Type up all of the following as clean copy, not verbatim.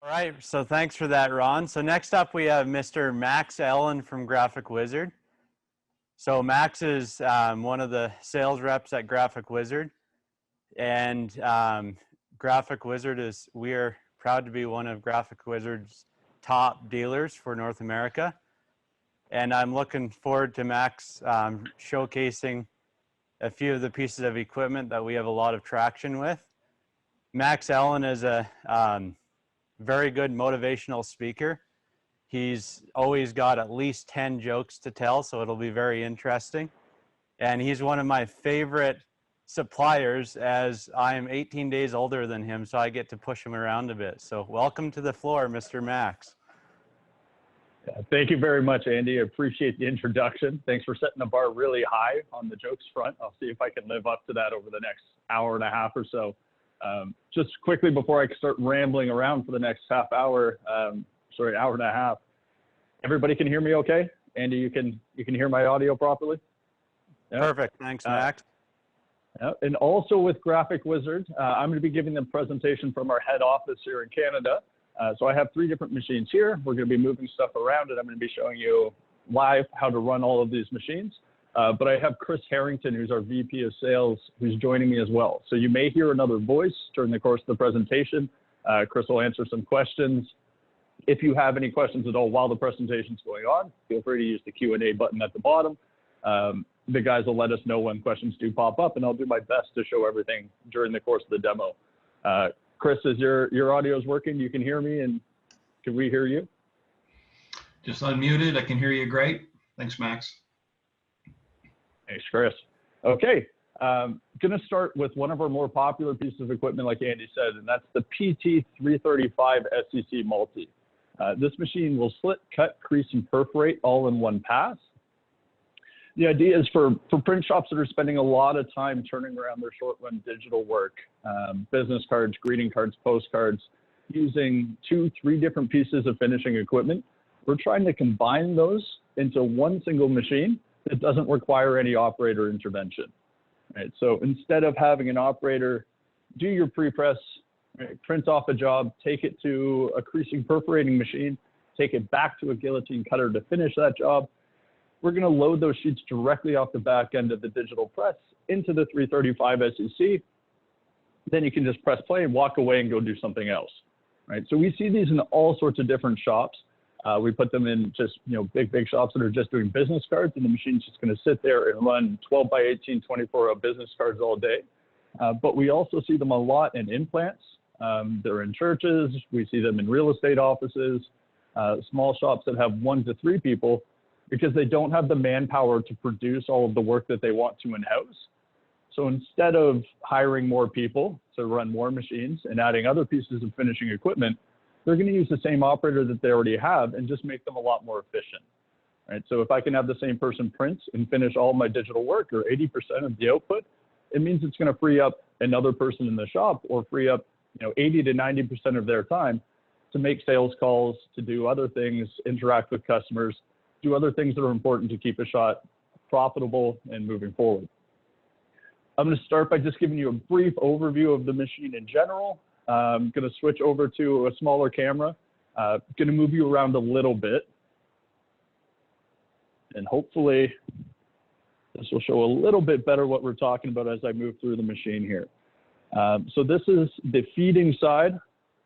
All right, so thanks for that, Ron. So next up we have Mr. Max Allen from Graphic Whizard. So Max is one of the sales reps at Graphic Whizard, and Graphic Whizard we are proud to be one of Graphic Whizard's top dealers for North America. And I'm looking forward to Max showcasing a few of the pieces of equipment that we have a lot of traction with. Max Allen is a very good motivational speaker. He's always got at least 10 jokes to tell, so it'll be very interesting. And he's one of my favorite suppliers, as I am 18 days older than him, so I get to push him around a bit. So welcome to the floor, Mr. Max. Thank you very much, Andy. I appreciate the introduction. Thanks for setting the bar really high on the jokes front. I'll see if I can live up to that over the next hour and a half or so. Just quickly before I start rambling around for the next hour and a half. Everybody can hear me okay? Andy, you can hear my audio properly? Yep. Perfect. Thanks, Max. And also with Graphic Whizard, I'm going to be giving them a presentation from our head office here in Canada. So I have 3 different machines here. We're going to be moving stuff around, and I'm going to be showing you live how to run all of these machines. But I have Chris Harrington, who's our VP of Sales, who's joining me as well. So you may hear another voice during the course of the presentation. Chris will answer some questions. If you have any questions at all while the presentation's going on, feel free to use the Q&A button at the bottom. The guys will let us know when questions do pop up, and I'll do my best to show everything during the course of the demo. Chris, is your audio is working? You can hear me, and can we hear you? Just unmuted. I can hear you great. Thanks, Max. Thanks, Chris. Okay, going to start with one of our more popular pieces of equipment, like Andy said, and that's the PT335 SCC Multi. This machine will slit, cut, crease, and perforate all in one pass. The idea is for print shops that are spending a lot of time turning around their short-run digital work, business cards, greeting cards, postcards, using 2-3 different pieces of finishing equipment. We're trying to combine those into one single machine that doesn't require any operator intervention. Right? So instead of having an operator do your pre-press, right, print off a job, take it to a creasing perforating machine, take it back to a guillotine cutter to finish that job, we're going to load those sheets directly off the back end of the digital press into the 335 SCC. Then you can just press play and walk away and go do something else. Right? So we see these in all sorts of different shops. We put them in just big shops that are just doing business cards, and the machine's just going to sit there and run 12 by 18, 24 business cards all day. But we also see them a lot in implants. They're in churches. We see them in real estate offices, small shops that have 1 to 3 people, because they don't have the manpower to produce all of the work that they want to in-house. So instead of hiring more people to run more machines and adding other pieces of finishing equipment, they're going to use the same operator that they already have and just make them a lot more efficient. Right? So if I can have the same person print and finish all my digital work, or 80% of the output, it means it's going to free up another person in the shop, or free up 80 to 90% of their time to make sales calls, to do other things, interact with customers, do other things that are important to keep a shop profitable and moving forward. I'm going to start by just giving you a brief overview of the machine in general. I'm going to switch over to a smaller camera. Going to move you around a little bit. And hopefully this will show a little bit better what we're talking about as I move through the machine here. So this is the feeding side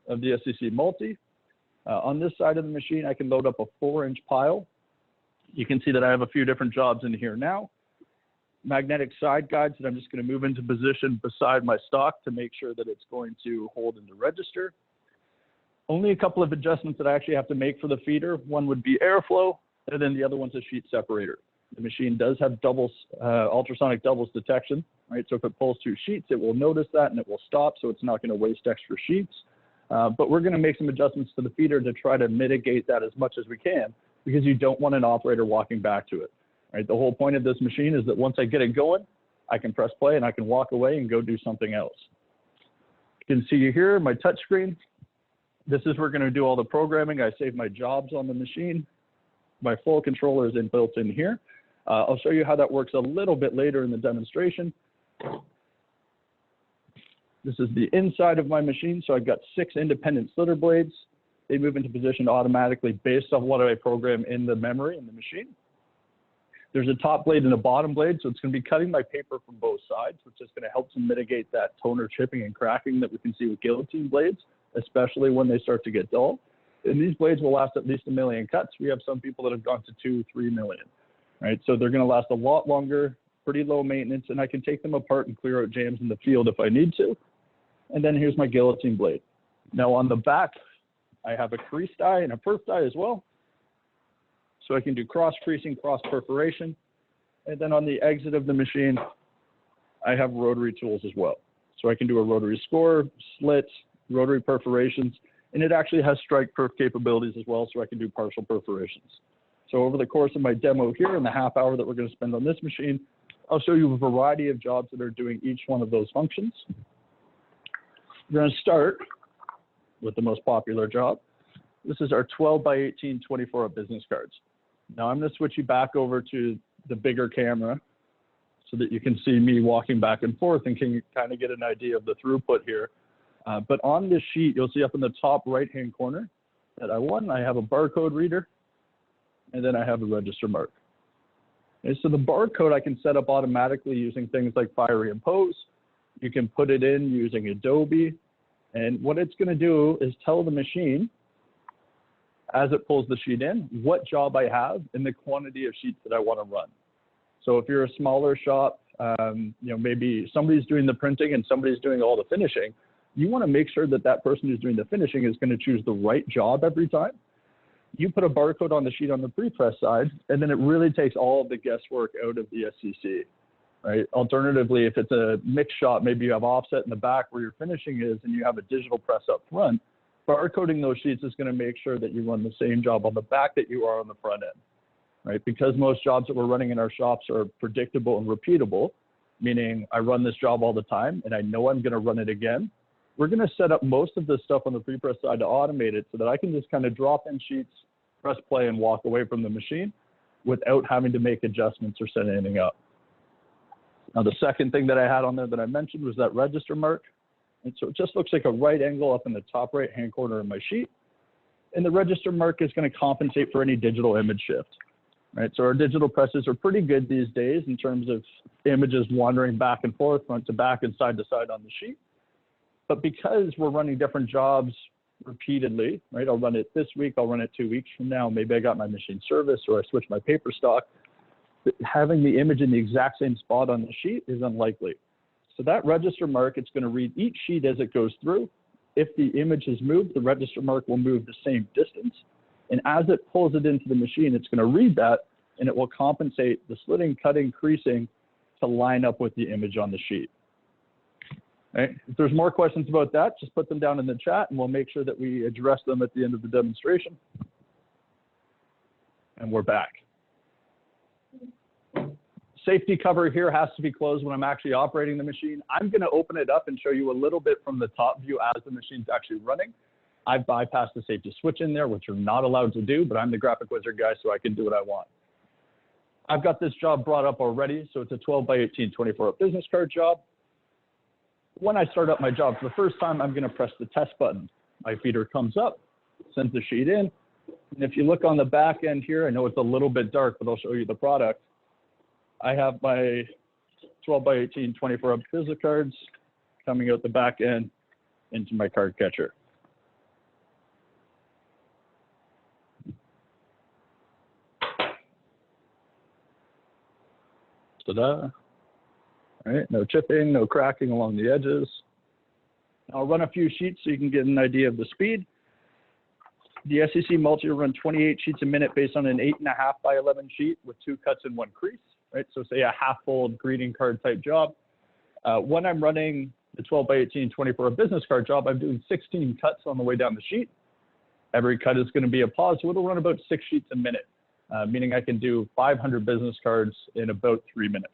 of the SCC Multi. On this side of the machine, I can load up a 4-inch pile. You can see that I have a few different jobs in here now. Magnetic side guides that I'm just going to move into position beside my stock to make sure that it's going to hold into register. Only a couple of adjustments that I actually have to make for the feeder. One would be airflow, and then the other one's a sheet separator. The machine does have ultrasonic doubles detection, right? So if it pulls 2 sheets, it will notice that and it will stop, so it's not going to waste extra sheets. But we're going to make some adjustments to the feeder to try to mitigate that as much as we can, because you don't want an operator walking back to it. Right? The whole point of this machine is that once I get it going, I can press play and I can walk away and go do something else. You can see here my touch screen. This is where we're going to do all the programming. I save my jobs on the machine. My full controller is built in here. I'll show you how that works a little bit later in the demonstration. This is the inside of my machine. So I've got 6 independent slitter blades. They move into position automatically based on what I program in the memory in the machine. There's a top blade and a bottom blade, so it's going to be cutting my paper from both sides, which is going to help to mitigate that toner chipping and cracking that we can see with guillotine blades, especially when they start to get dull. And these blades will last at least 1 million cuts. We have some people that have gone to 2, 3 million, right? So they're going to last a lot longer, pretty low maintenance, and I can take them apart and clear out jams in the field if I need to. And then here's my guillotine blade. Now on the back, I have a crease die and a perf die as well. So I can do cross creasing, cross perforation. And then on the exit of the machine, I have rotary tools as well. So I can do a rotary score, slits, rotary perforations, and it actually has strike perf capabilities as well, so I can do partial perforations. So over the course of my demo here in the half hour that we're going to spend on this machine, I'll show you a variety of jobs that are doing each one of those functions. We're going to start with the most popular job. This is our 12 by 18 24-up business cards. Now I'm going to switch you back over to the bigger camera so that you can see me walking back and forth and can kind of get an idea of the throughput here. But on this sheet, you'll see up in the top right-hand corner that I have a barcode reader, and then I have a register mark. Okay, so the barcode I can set up automatically using things like Fiery Impose. You can put it in using Adobe, and what it's going to do is tell the machine, as it pulls the sheet in, what job I have and the quantity of sheets that I want to run. So if you're a smaller shop, maybe somebody's doing the printing and somebody's doing all the finishing, you want to make sure that that person who's doing the finishing is going to choose the right job every time. You put a barcode on the sheet on the pre-press side, and then it really takes all of the guesswork out of the SCC, right? Alternatively, if it's a mix shop, maybe you have offset in the back where your finishing is and you have a digital press up front, barcoding those sheets is going to make sure that you run the same job on the back that you are on the front end, right? Because most jobs that we're running in our shops are predictable and repeatable, meaning I run this job all the time and I know I'm going to run it again. We're going to set up most of this stuff on the pre-press side to automate it so that I can just kind of drop in sheets, press play, and walk away from the machine without having to make adjustments or set anything up. Now, the second thing that I had on there that I mentioned was that register mark. And so it just looks like a right angle up in the top right-hand corner of my sheet. And the register mark is going to compensate for any digital image shift, right? So our digital presses are pretty good these days in terms of images wandering back and forth, front to back and side to side on the sheet. But because we're running different jobs repeatedly, right? I'll run it this week, I'll run it 2 weeks from now, maybe I got my machine serviced or I switched my paper stock. Having the image in the exact same spot on the sheet is unlikely. So that register mark, it's going to read each sheet as it goes through. If the image has moved, the register mark will move the same distance. And as it pulls it into the machine, it's going to read that and it will compensate the slitting, cutting, creasing to line up with the image on the sheet. Right. If there's more questions about that, just put them down in the chat and we'll make sure that we address them at the end of the demonstration. And we're back. Safety cover here has to be closed when I'm actually operating the machine. I'm going to open it up and show you a little bit from the top view as the machine's actually running. I've bypassed the safety switch in there, which you're not allowed to do, but I'm the Graphic Whizard guy, so I can do what I want. I've got this job brought up already, so it's a 12 by 18 24-up business card job. When I start up my job for the first time, I'm going to press the test button. My feeder comes up, sends the sheet in. And if you look on the back end here, I know it's a little bit dark, but I'll show you the product. I have my 12 by 18 24-up business cards coming out the back end into my card catcher. Ta-da. All right, no chipping, no cracking along the edges. I'll run a few sheets so you can get an idea of the speed. The SCC Multi will run 28 sheets a minute based on an 8.5 by 11 sheet with 2 cuts and 1 crease, right? So say a half-fold greeting card type job. When I'm running the 12 by 18 24 business card job, I'm doing 16 cuts on the way down the sheet. Every cut is going to be a pause, so it'll run about 6 sheets a minute, meaning I can do 500 business cards in about 3 minutes.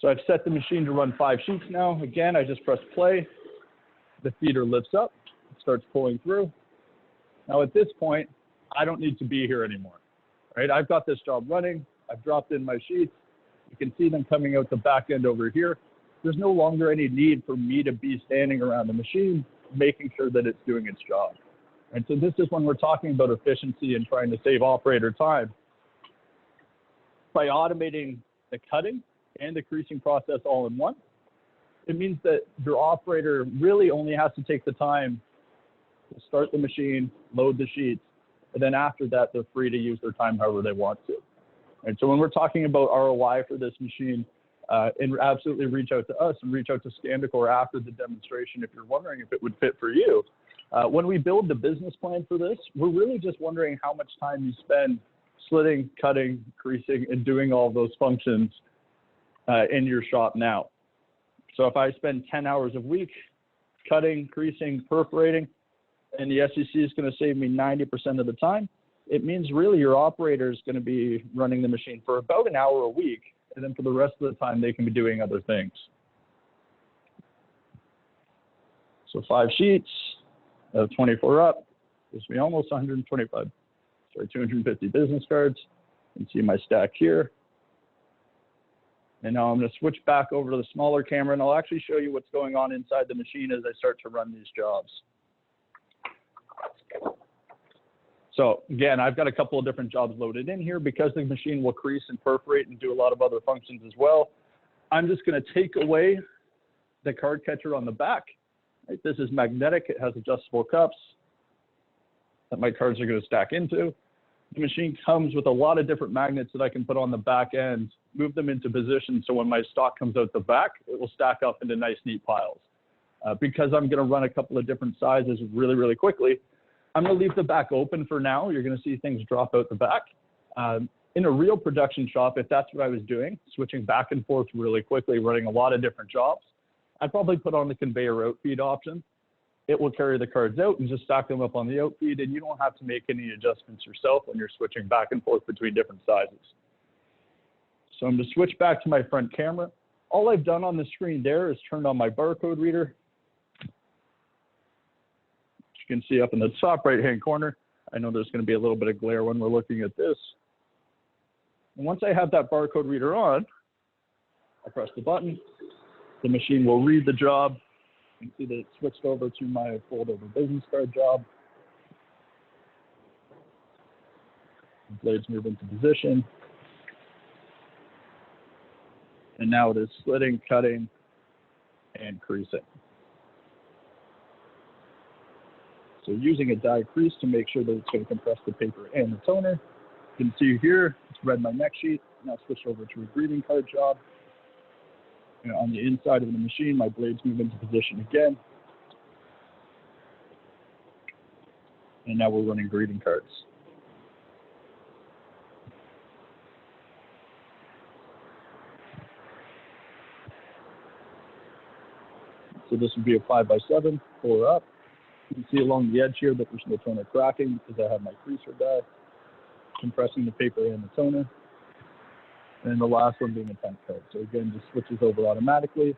So I've set the machine to run 5 sheets now. Again, I just press play. The feeder lifts up, it starts pulling through. Now at this point, I don't need to be here anymore, right? I've got this job running. I've dropped in my sheets. You can see them coming out the back end over here. There's no longer any need for me to be standing around the machine, making sure that it's doing its job. And so this is when we're talking about efficiency and trying to save operator time. By automating the cutting and the creasing process all in one, it means that your operator really only has to take the time to start the machine, load the sheets, and then after that, they're free to use their time however they want to. And so when we're talking about ROI for this machine, and absolutely reach out to us and reach out to Scandicor after the demonstration if you're wondering if it would fit for you. When we build the business plan for this, we're really just wondering how much time you spend slitting, cutting, creasing, and doing all those functions in your shop now. So if I spend 10 hours a week cutting, creasing, perforating, and the SCC is going to save me 90% of the time, it means really your operator is going to be running the machine for about an hour a week, and then for the rest of the time, they can be doing other things. So 5 sheets, 24 up, gives me almost 250 business cards. You can see my stack here. And now I'm going to switch back over to the smaller camera, and I'll actually show you what's going on inside the machine as I start to run these jobs. So again, I've got a couple of different jobs loaded in here because the machine will crease and perforate and do a lot of other functions as well. I'm just going to take away the card catcher on the back. Right? This is magnetic. It has adjustable cups that my cards are going to stack into. The machine comes with a lot of different magnets that I can put on the back end, move them into position so when my stock comes out the back, it will stack up into nice, neat piles. Because I'm going to run a couple of different sizes really, really quickly, I'm going to leave the back open for now. You're going to see things drop out the back. In a real production shop, if that's what I was doing, switching back and forth really quickly, running a lot of different jobs, I'd probably put on the conveyor outfeed option. It will carry the cards out and just stack them up on the outfeed, and you don't have to make any adjustments yourself when you're switching back and forth between different sizes. So I'm going to switch back to my front camera. All I've done on the screen there is turned on my barcode reader. You can see up in the top right-hand corner, I know there's going to be a little bit of glare when we're looking at this. And once I have that barcode reader on, I press the button. The machine will read the job. You can see that it switched over to my fold-over business card job. The blades move into position. And now it is slitting, cutting, and creasing. So using a die crease to make sure that it's going to compress the paper and the toner. You can see here, it's read my neck sheet. Now switch over to a greeting card job. And on the inside of the machine, my blades move into position again. And now we're running greeting cards. So this would be a 5x7, 4 up. You can see along the edge here that there's no toner cracking because I have my creaser die, compressing the paper and the toner. And the last one being a temp code. So again, just switches over automatically.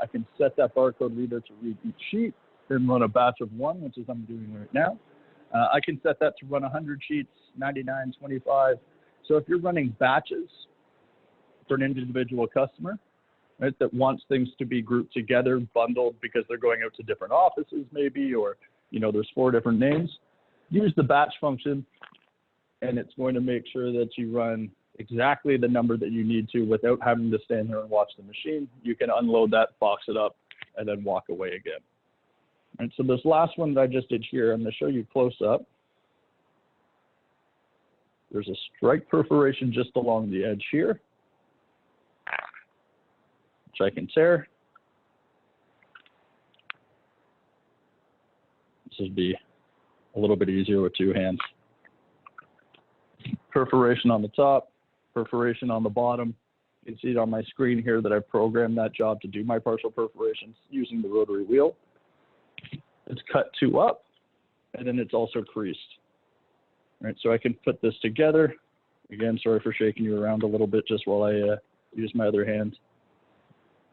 I can set that barcode reader to read each sheet and run a batch of 1, which is I'm doing right now. I can set that to run 100 sheets, 99, 25. So if you're running batches for an individual customer, right, that wants things to be grouped together, bundled because they're going out to different offices maybe, or there's 4 different names, use the batch function, and it's going to make sure that you run exactly the number that you need to without having to stand there and watch the machine. You can unload that, box it up, and then walk away again. And so this last one that I just did here, I'm going to show you close up. There's a strike perforation just along the edge here, which I can tear. This would be a little bit easier with 2 hands. Perforation on the top, perforation on the bottom. You can see it on my screen here that I programmed that job to do my partial perforations using the rotary wheel. It's cut 2 up, and then it's also creased. All right, so I can put this together. Again, sorry for shaking you around a little bit just while I use my other hand.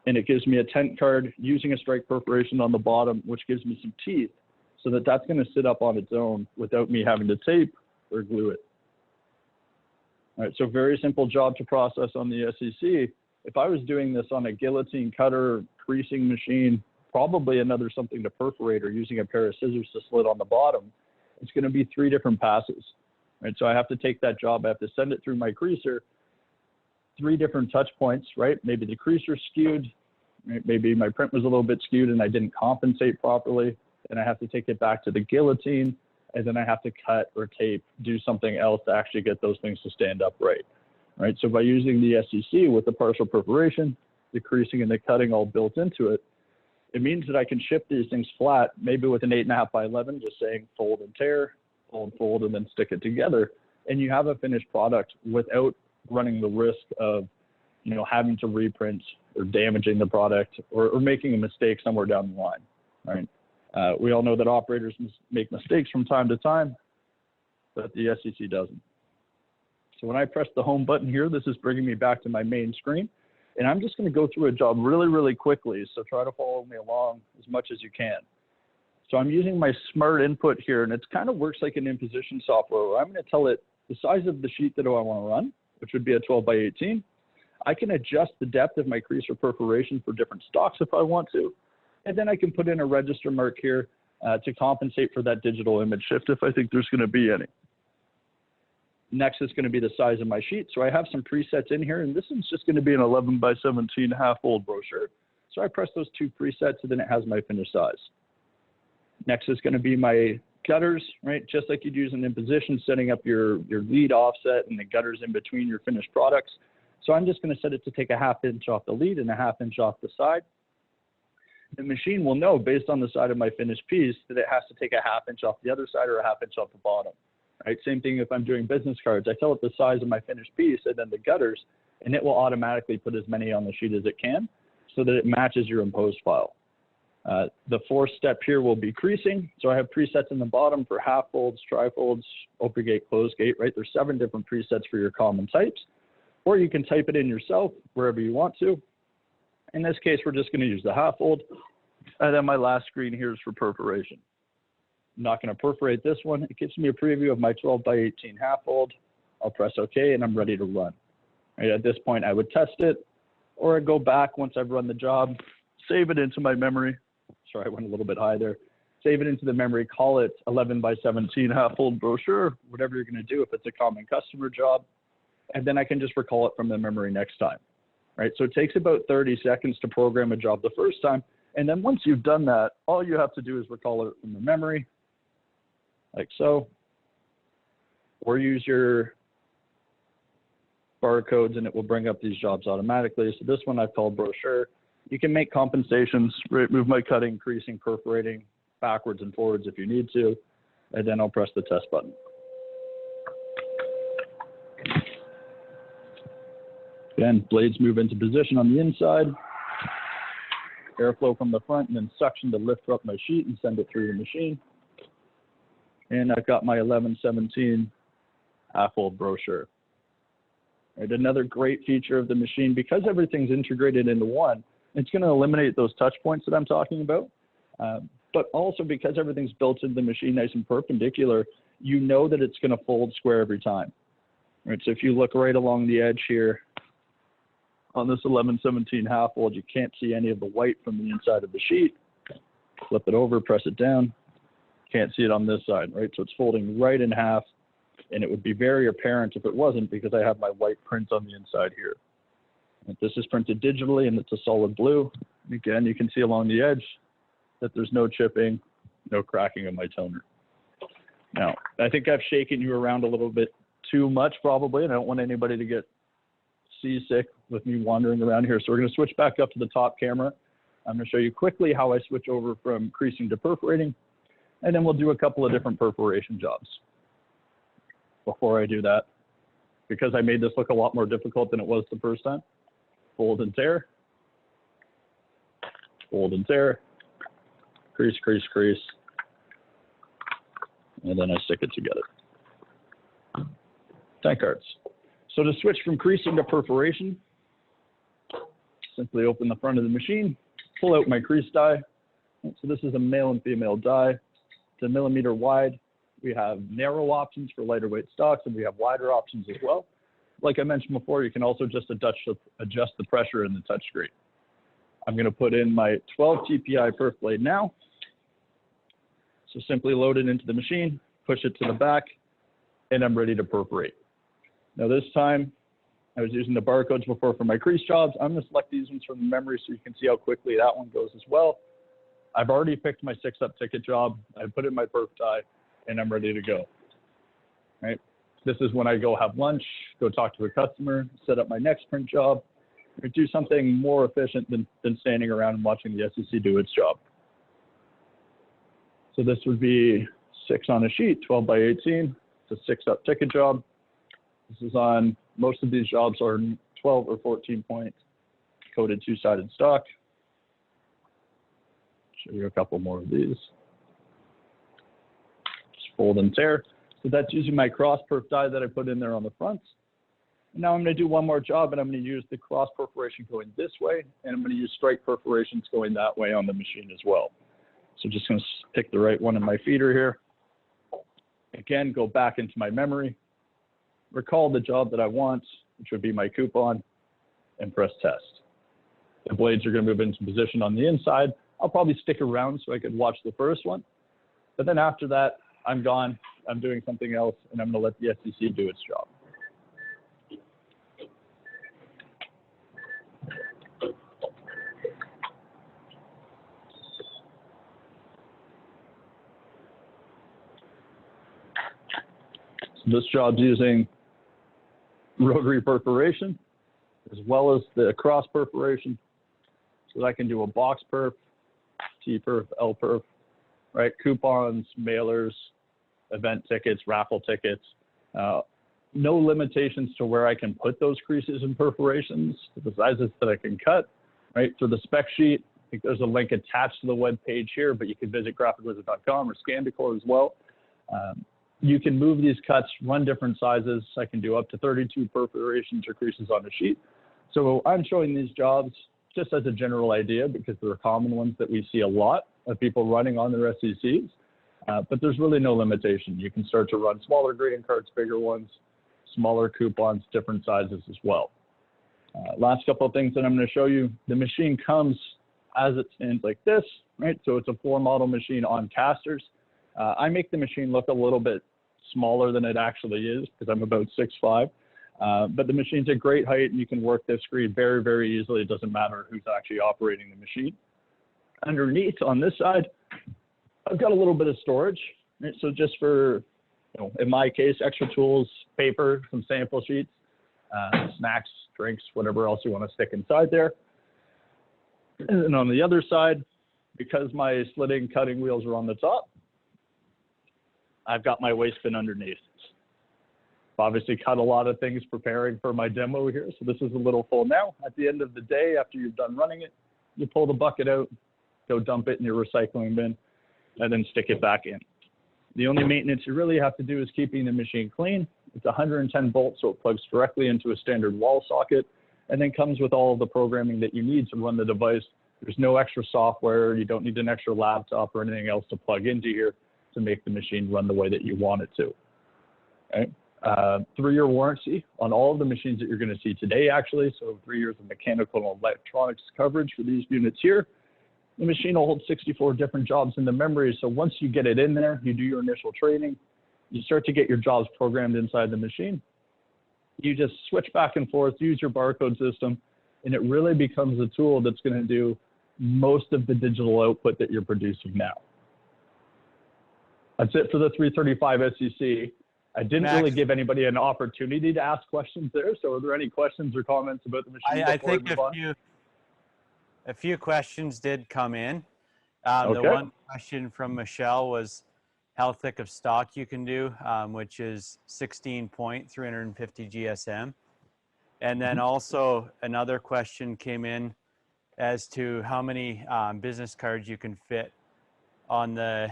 And it gives me a tent card using a strike perforation on the bottom, which gives me some teeth, so that that's going to sit up on its own without me having to tape or glue it. All right, so very simple job to process on the SCC. If I was doing this on a guillotine cutter, creasing machine, probably another something to perforate or using a pair of scissors to slit on the bottom, it's going to be 3 different passes, right? So I have to take that job, I have to send it through my creaser, 3 different touch points, right? Maybe the creaser skewed, right? Maybe my print was a little bit skewed and I didn't compensate properly, and I have to take it back to the guillotine, and then I have to cut or tape, do something else to actually get those things to stand up right, right? So by using the SCC with the partial perforation, the creasing and the cutting all built into it, it means that I can ship these things flat, maybe with an 8.5 by 11, just saying fold and tear, fold, and then stick it together. And you have a finished product without running the risk of, you know, having to reprint or damaging the product or making a mistake somewhere down the line, right? We all know that operators make mistakes from time to time, but the SCC doesn't. So when I press the home button here, this is bringing me back to my main screen. And I'm just going to go through a job really, really quickly. So try to follow me along as much as you can. So I'm using my smart input here, and it kind of works like an imposition software where I'm going to tell it the size of the sheet that I want to run, which would be a 12 by 18. I can adjust the depth of my crease or perforation for different stocks if I want to. And then I can put in a register mark here to compensate for that digital image shift if I think there's going to be any. Next is going to be the size of my sheet. So I have some presets in here, and this is just going to be an 11 by 17 half-fold brochure. So I press those 2 presets, and then it has my finished size. Next is going to be my gutters, right? Just like you'd use an imposition, setting up your lead offset and the gutters in between your finished products. So I'm just going to set it to take a 1/2 inch off the lead and a 1/2 inch off the side. The machine will know based on the side of my finished piece that it has to take a 1/2 inch off the other side or a 1/2 inch off the bottom, right? Same thing if I'm doing business cards. I tell it the size of my finished piece and then the gutters, and it will automatically put as many on the sheet as it can so that it matches your imposed file. The 4th step here will be creasing. So I have presets in the bottom for half folds, trifolds, open gate, close gate, right? There's 7 different presets for your common types, or you can type it in yourself wherever you want to. In this case, we're just going to use the half fold. And then my last screen here is for perforation. I'm not going to perforate this one. It gives me a preview of my 12 by 18 half fold. I'll press OK, and I'm ready to run. Right, at this point, I would test it, or I'd go back once I've run the job, save it into my memory. Sorry, I went a little bit high there. Save it into the memory, call it 11 by 17 half-fold brochure, whatever you're going to do if it's a common customer job. And then I can just recall it from the memory next time, right? So it takes about 30 seconds to program a job the first time. And then once you've done that, all you have to do is recall it from the memory, like so, or use your barcodes and it will bring up these jobs automatically. So this one I've called brochure. You can make compensations, move my cutting, creasing, perforating backwards and forwards if you need to, and then I'll press the test button. Again, blades move into position on the inside, airflow from the front, and then suction to lift up my sheet and send it through the machine. And I've got my 11/17 half-fold brochure. Right, another great feature of the machine, because everything's integrated into one, it's going to eliminate those touch points that I'm talking about. But also because everything's built into the machine nice and perpendicular, you know that it's going to fold square every time. Right, so if you look right along the edge here on this 11/17 half fold, you can't see any of the white from the inside of the sheet. Flip it over, press it down. Can't see it on this side, right? So it's folding right in half, and it would be very apparent if it wasn't because I have my white print on the inside here. This is printed digitally and it's a solid blue. Again, you can see along the edge that there's no chipping, no cracking of my toner. Now, I think I've shaken you around a little bit too much probably, and I don't want anybody to get seasick with me wandering around here. So we're going to switch back up to the top camera. I'm going to show you quickly how I switch over from creasing to perforating, and then we'll do a couple of different perforation jobs. Before I do that, because I made this look a lot more difficult than it was the first time, fold and tear, crease, crease, crease, and then I stick it together. Tank cards. So to switch from creasing to perforation, simply open the front of the machine, pull out my crease die. So this is a male and female die. It's 1 millimeter wide. We have narrow options for lighter weight stocks, and we have wider options as well. Like I mentioned before, you can also just adjust the pressure in the touchscreen. I'm going to put in my 12 TPI perf blade now. So simply load it into the machine, push it to the back, and I'm ready to perforate. Now this time, I was using the barcodes before for my crease jobs. I'm going to select these ones from the memory so you can see how quickly that one goes as well. I've already picked my 6-up ticket job. I put in my perf die, and I'm ready to go. Right? This is when I go have lunch, go talk to a customer, set up my next print job, or do something more efficient than standing around and watching the SCC do its job. So this would be 6 on a sheet, 12 by 18. It's a 6-up ticket job. This is on, most of these jobs are 12 or 14 point coded 2-sided stock. Show you a couple more of these. Just fold and tear. So that's using my cross perf die that I put in there on the front. And now I'm going to do one more job, and I'm going to use the cross perforation going this way, and I'm going to use strike perforations going that way on the machine as well. So just going to pick the right one in my feeder here. Again, go back into my memory, recall the job that I want, which would be my coupon, and press test. The blades are going to move into position on the inside. I'll probably stick around so I could watch the first one. But then after that, I'm gone. I'm doing something else, and I'm going to let the SCC do its job. So this job's using rotary perforation as well as the cross perforation. So I can do a box perf, T perf, L perf, right? Coupons, mailers, event tickets, raffle tickets. No limitations to where I can put those creases and perforations, the sizes that I can cut, right? For the spec sheet, I think there's a link attached to the web page here, but you can visit graphicwizard.com or ScanDecor as well. You can move these cuts, run different sizes. I can do up to 32 perforations or creases on a sheet. So I'm showing these jobs just as a general idea because they're common ones that we see a lot of people running on their SCCs. But there's really no limitation. You can start to run smaller greeting cards, bigger ones, smaller coupons, different sizes as well. Last couple of things that I'm going to show you. The machine comes as it stands like this, right? So it's a floor model machine on casters. I make the machine look a little bit smaller than it actually is because I'm about 6'5". But the machine's a great height and you can work this screen very, very easily. It doesn't matter who's actually operating the machine. Underneath on this side, I've got a little bit of storage. Right? So just for, in my case, extra tools, paper, some sample sheets, snacks, drinks, whatever else you want to stick inside there. And then on the other side, because my slitting cutting wheels are on the top, I've got my waste bin underneath. I've obviously cut a lot of things preparing for my demo here, so this is a little full now. At the end of the day, after you've done running it, you pull the bucket out, go dump it in your recycling bin, and then stick it back in. The only maintenance you really have to do is keeping the machine clean. It's 110 volts, so it plugs directly into a standard wall socket, and then comes with all of the programming that you need to run the device. There's no extra software. You don't need an extra laptop or anything else to plug into here to make the machine run the way that you want it to. Okay? 3-year warranty on all of the machines that you're going to see today, actually. So 3 years of mechanical and electronics coverage for these units here. The machine will hold 64 different jobs in the memory. So once you get it in there, you do your initial training, you start to get your jobs programmed inside the machine. You just switch back and forth, use your barcode system, and it really becomes a tool that's going to do most of the digital output that you're producing now. That's it for the 335 SCC. I didn't really give anybody an opportunity to ask questions there. So are there any questions or comments about the machine? I think a few questions did come in. Okay. The one question from Michelle was how thick of stock you can do, which is 16.350 GSM. And then also another question came in as to how many business cards you can fit on the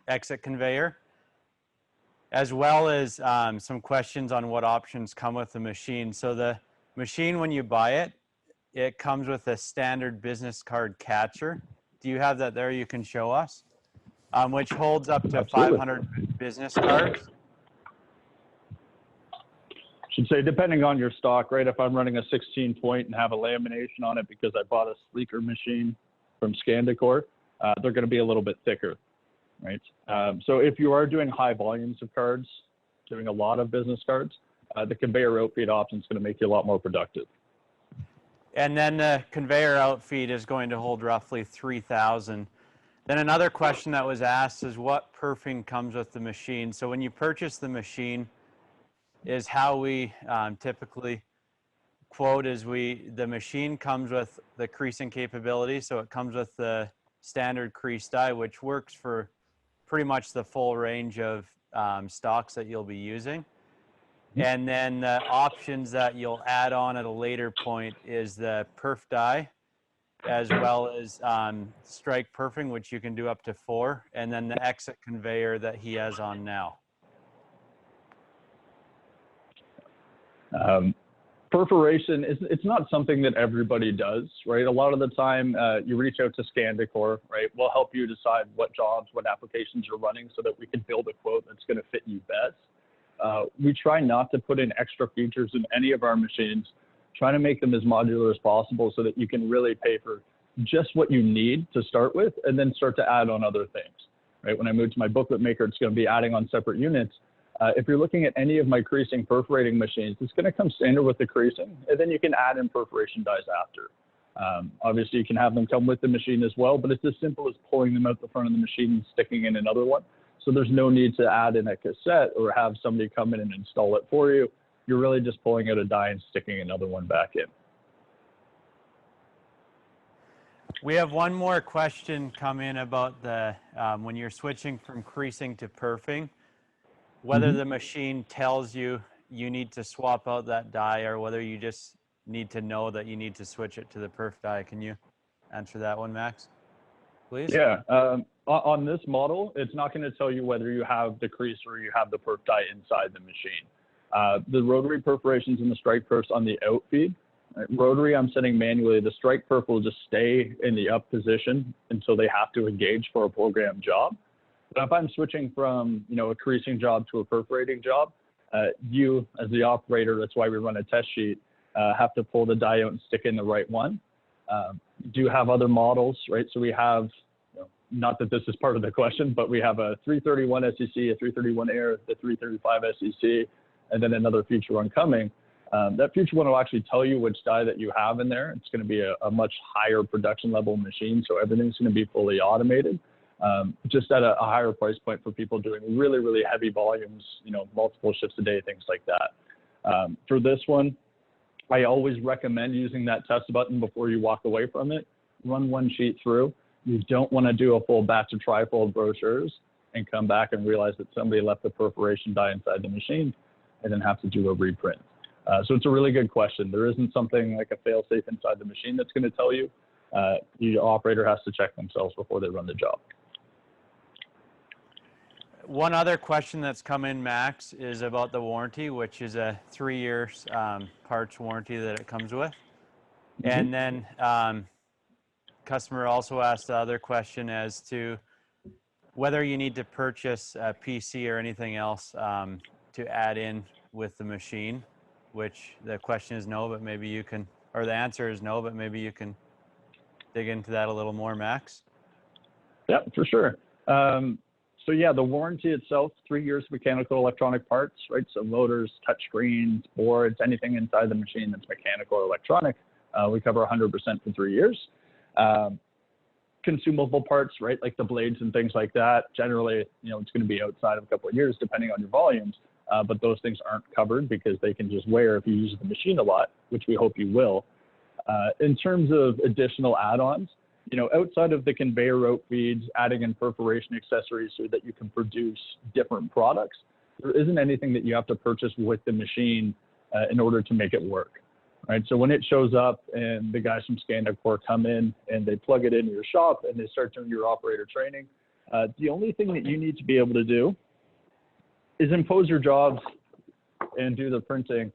exit conveyor, as well as some questions on what options come with the machine. So the machine, when you buy it, it comes with a standard business card catcher. Do you have that there you can show us? Which holds up to 500 business cards. Should say, depending on your stock, right? If I'm running a 16 point and have a lamination on it because I bought a sleeker machine from ScanDecor, they're going to be a little bit thicker. right? So if you are doing high volumes of cards, doing a lot of business cards, the conveyor outfeed option is going to make you a lot more productive. And then the conveyor outfeed is going to hold roughly 3,000. Then another question that was asked is what perfing comes with the machine. So when you purchase the machine, is how we typically quote is the machine comes with the creasing capability. So it comes with the standard crease die, which works for pretty much the full range of stocks that you'll be using. And then the options that you'll add on at a later point is the perf die, as well as strike perfing, which you can do up to 4, and then the exit conveyor that he has on now. Perforation, it's not something that everybody does, right? A lot of the time you reach out to ScanDecor, right? We'll help you decide what jobs, what applications you're running so that we can build a quote that's going to fit you best. We try not to put in extra features in any of our machines, trying to make them as modular as possible so that you can really pay for just what you need to start with and then start to add on other things, right? When I move to my Bookletmaker, it's going to be adding on separate units. If you're looking at any of my creasing perforating machines, it's going to come standard with the creasing, and then you can add in perforation dies after. Obviously, you can have them come with the machine as well, but it's as simple as pulling them out the front of the machine and sticking in another one. So there's no need to add in a cassette or have somebody come in and install it for you. You're really just pulling out a die and sticking another one back in. We have one more question come in about the when you're switching from creasing to perfing, whether the machine tells you you need to swap out that die or whether you just need to know that you need to switch it to the perf die. Can you answer that one, Max, please? Yeah. On this model, it's not going to tell you whether you have the crease or you have the perf die inside the machine. The rotary perforations and the strike perfs on the out feed. Right? Rotary, I'm setting manually. The strike perf will just stay in the up position until they have to engage for a program job. But if I'm switching from, a creasing job to a perforating job, you as the operator, that's why we run a test sheet, have to pull the die out and stick in the right one. Do have other models, right? So we have, not that this is part of the question, but we have a 331 SCC, a 331 Air, the 335 SCC, and then another future one coming. That future one will actually tell you which die that you have in there. It's going to be a much higher production level machine, so everything's going to be fully automated. Just at a higher price point for people doing really, really heavy volumes, multiple shifts a day, things like that. For this one, I always recommend using that test button before you walk away from it. Run one sheet through. You don't want to do a full batch of trifold brochures and come back and realize that somebody left the perforation die inside the machine and then have to do a reprint. So it's a really good question. There isn't something like a fail-safe inside the machine that's going to tell you. The operator has to check themselves before they run the job. One other question that's come in, Max, is about the warranty, which is a 3-year parts warranty that it comes with. And then customer also asked the other question as to whether you need to purchase a PC or anything else to add in with the machine, which the question is no, but maybe you can, or the answer is no, but maybe you can dig into that a little more, Max. Yeah, for sure. So yeah, the warranty itself, 3 years mechanical electronic parts, right? So motors, touch screens, boards, anything inside the machine that's mechanical or electronic, we cover 100% for 3 years. Consumable parts, right? Like the blades and things like that. Generally, it's going to be outside of a couple of years depending on your volumes, but those things aren't covered because they can just wear if you use the machine a lot, which we hope you will. In terms of additional add-ons, outside of the conveyor rope feeds, adding in perforation accessories so that you can produce different products, there isn't anything that you have to purchase with the machine in order to make it work, right? So when it shows up and the guys from ScanDecor come in and they plug it into your shop and they start doing your operator training, the only thing that you need to be able to do is impose your jobs and do the printing.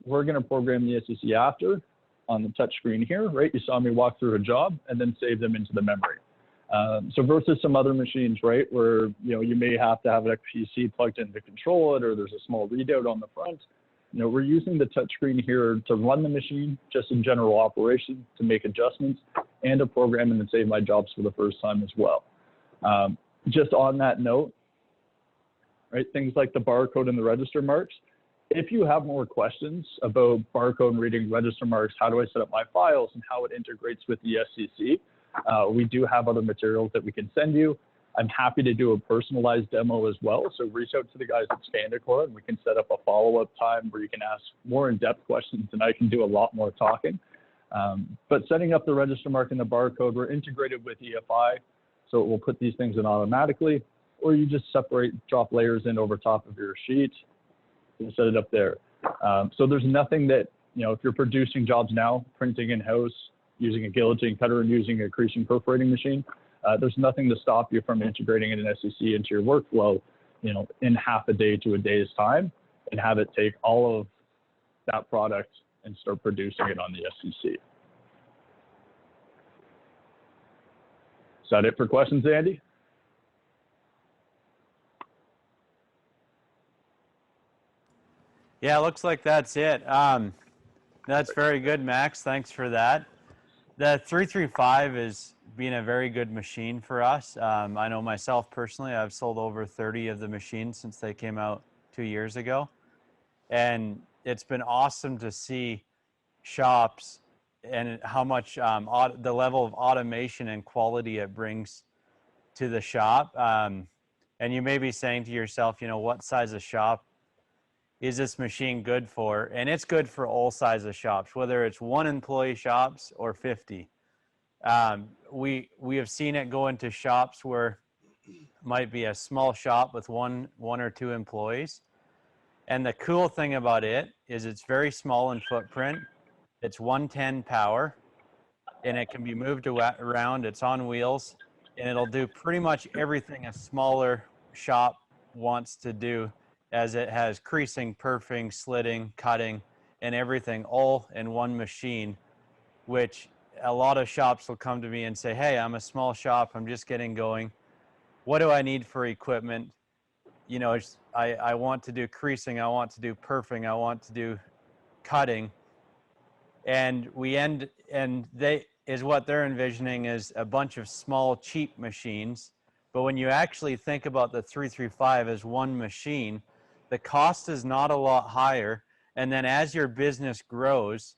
We're going to program the SCC after on the touch screen here, right? You saw me walk through a job and then save them into the memory. So versus some other machines, right, where you may have to have a PC plugged in to control it, or there's a small readout on the front. We're using the touch screen here to run the machine, just in general operation, to make adjustments, and to program and then save my jobs for the first time as well. just on that note, right, things like the barcode and the register marks, if you have more questions about barcode and reading register marks, how do I set up my files and how it integrates with the SCC, we do have other materials that we can send you. I'm happy to do a personalized demo as well. So reach out to the guys at Spandicor and we can set up a follow-up time where you can ask more in-depth questions and I can do a lot more talking. But setting up the register mark and the barcode, we're integrated with EFI, so it will put these things in automatically, or you just separate, drop layers in over top of your sheet and set it up there. So there's nothing that, you know, if you're producing jobs now, printing in-house, using a guillotine cutter and using a creasing perforating machine, there's nothing to stop you from integrating an SCC into your workflow, you know, in half a day to a day's time and have it take all of that product and start producing it on the SCC. Is that it for questions, Andy? Yeah, looks like that's it. That's very good, Max. Thanks for that. The 335 is being a very good machine for us. I know myself personally, I've sold over 30 of the machines since they came out 2 years ago. And it's been awesome to see shops and how much the level of automation and quality it brings to the shop. And you may be saying to yourself, you know, what size of shop is this machine good for? And it's good for all sizes of shops, whether it's 1 employee shops or 50. We have seen it go into shops where it might be a small shop with one or 2 employees. And the cool thing about it is it's very small in footprint. It's 110 power and it can be moved around. It's on wheels and it'll do pretty much everything a smaller shop wants to do, as it has creasing, perfing, slitting, cutting, and everything all in one machine, which a lot of shops will come to me and say, hey, I'm a small shop, I'm just getting going. What do I need for equipment? You know, I want to do creasing, I want to do perfing, I want to do cutting. And what they're envisioning is a bunch of small, cheap machines. But when you actually think about the 335 as one machine, the cost is not a lot higher. And then as your business grows,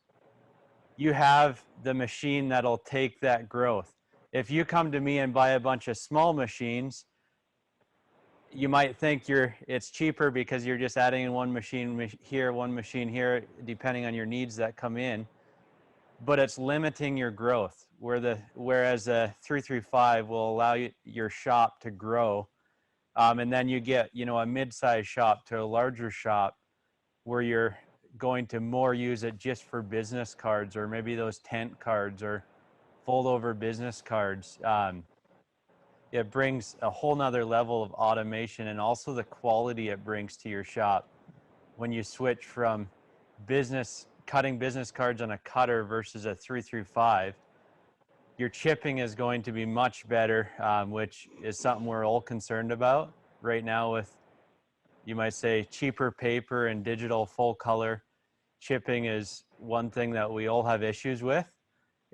you have the machine that'll take that growth. If you come to me and buy a bunch of small machines, you might think it's cheaper because you're just adding in one machine here, depending on your needs that come in. But it's limiting your growth, whereas a 335 will allow your shop to grow. And then you get, you know, a mid-sized shop to a larger shop where you're going to more use it just for business cards or maybe those tent cards or fold over business cards. It brings a whole nother level of automation and also the quality it brings to your shop. When you switch from cutting business cards on a cutter versus a 335, your chipping is going to be much better, which is something we're all concerned about right now with, you might say, cheaper paper and digital full color. Chipping is one thing that we all have issues with.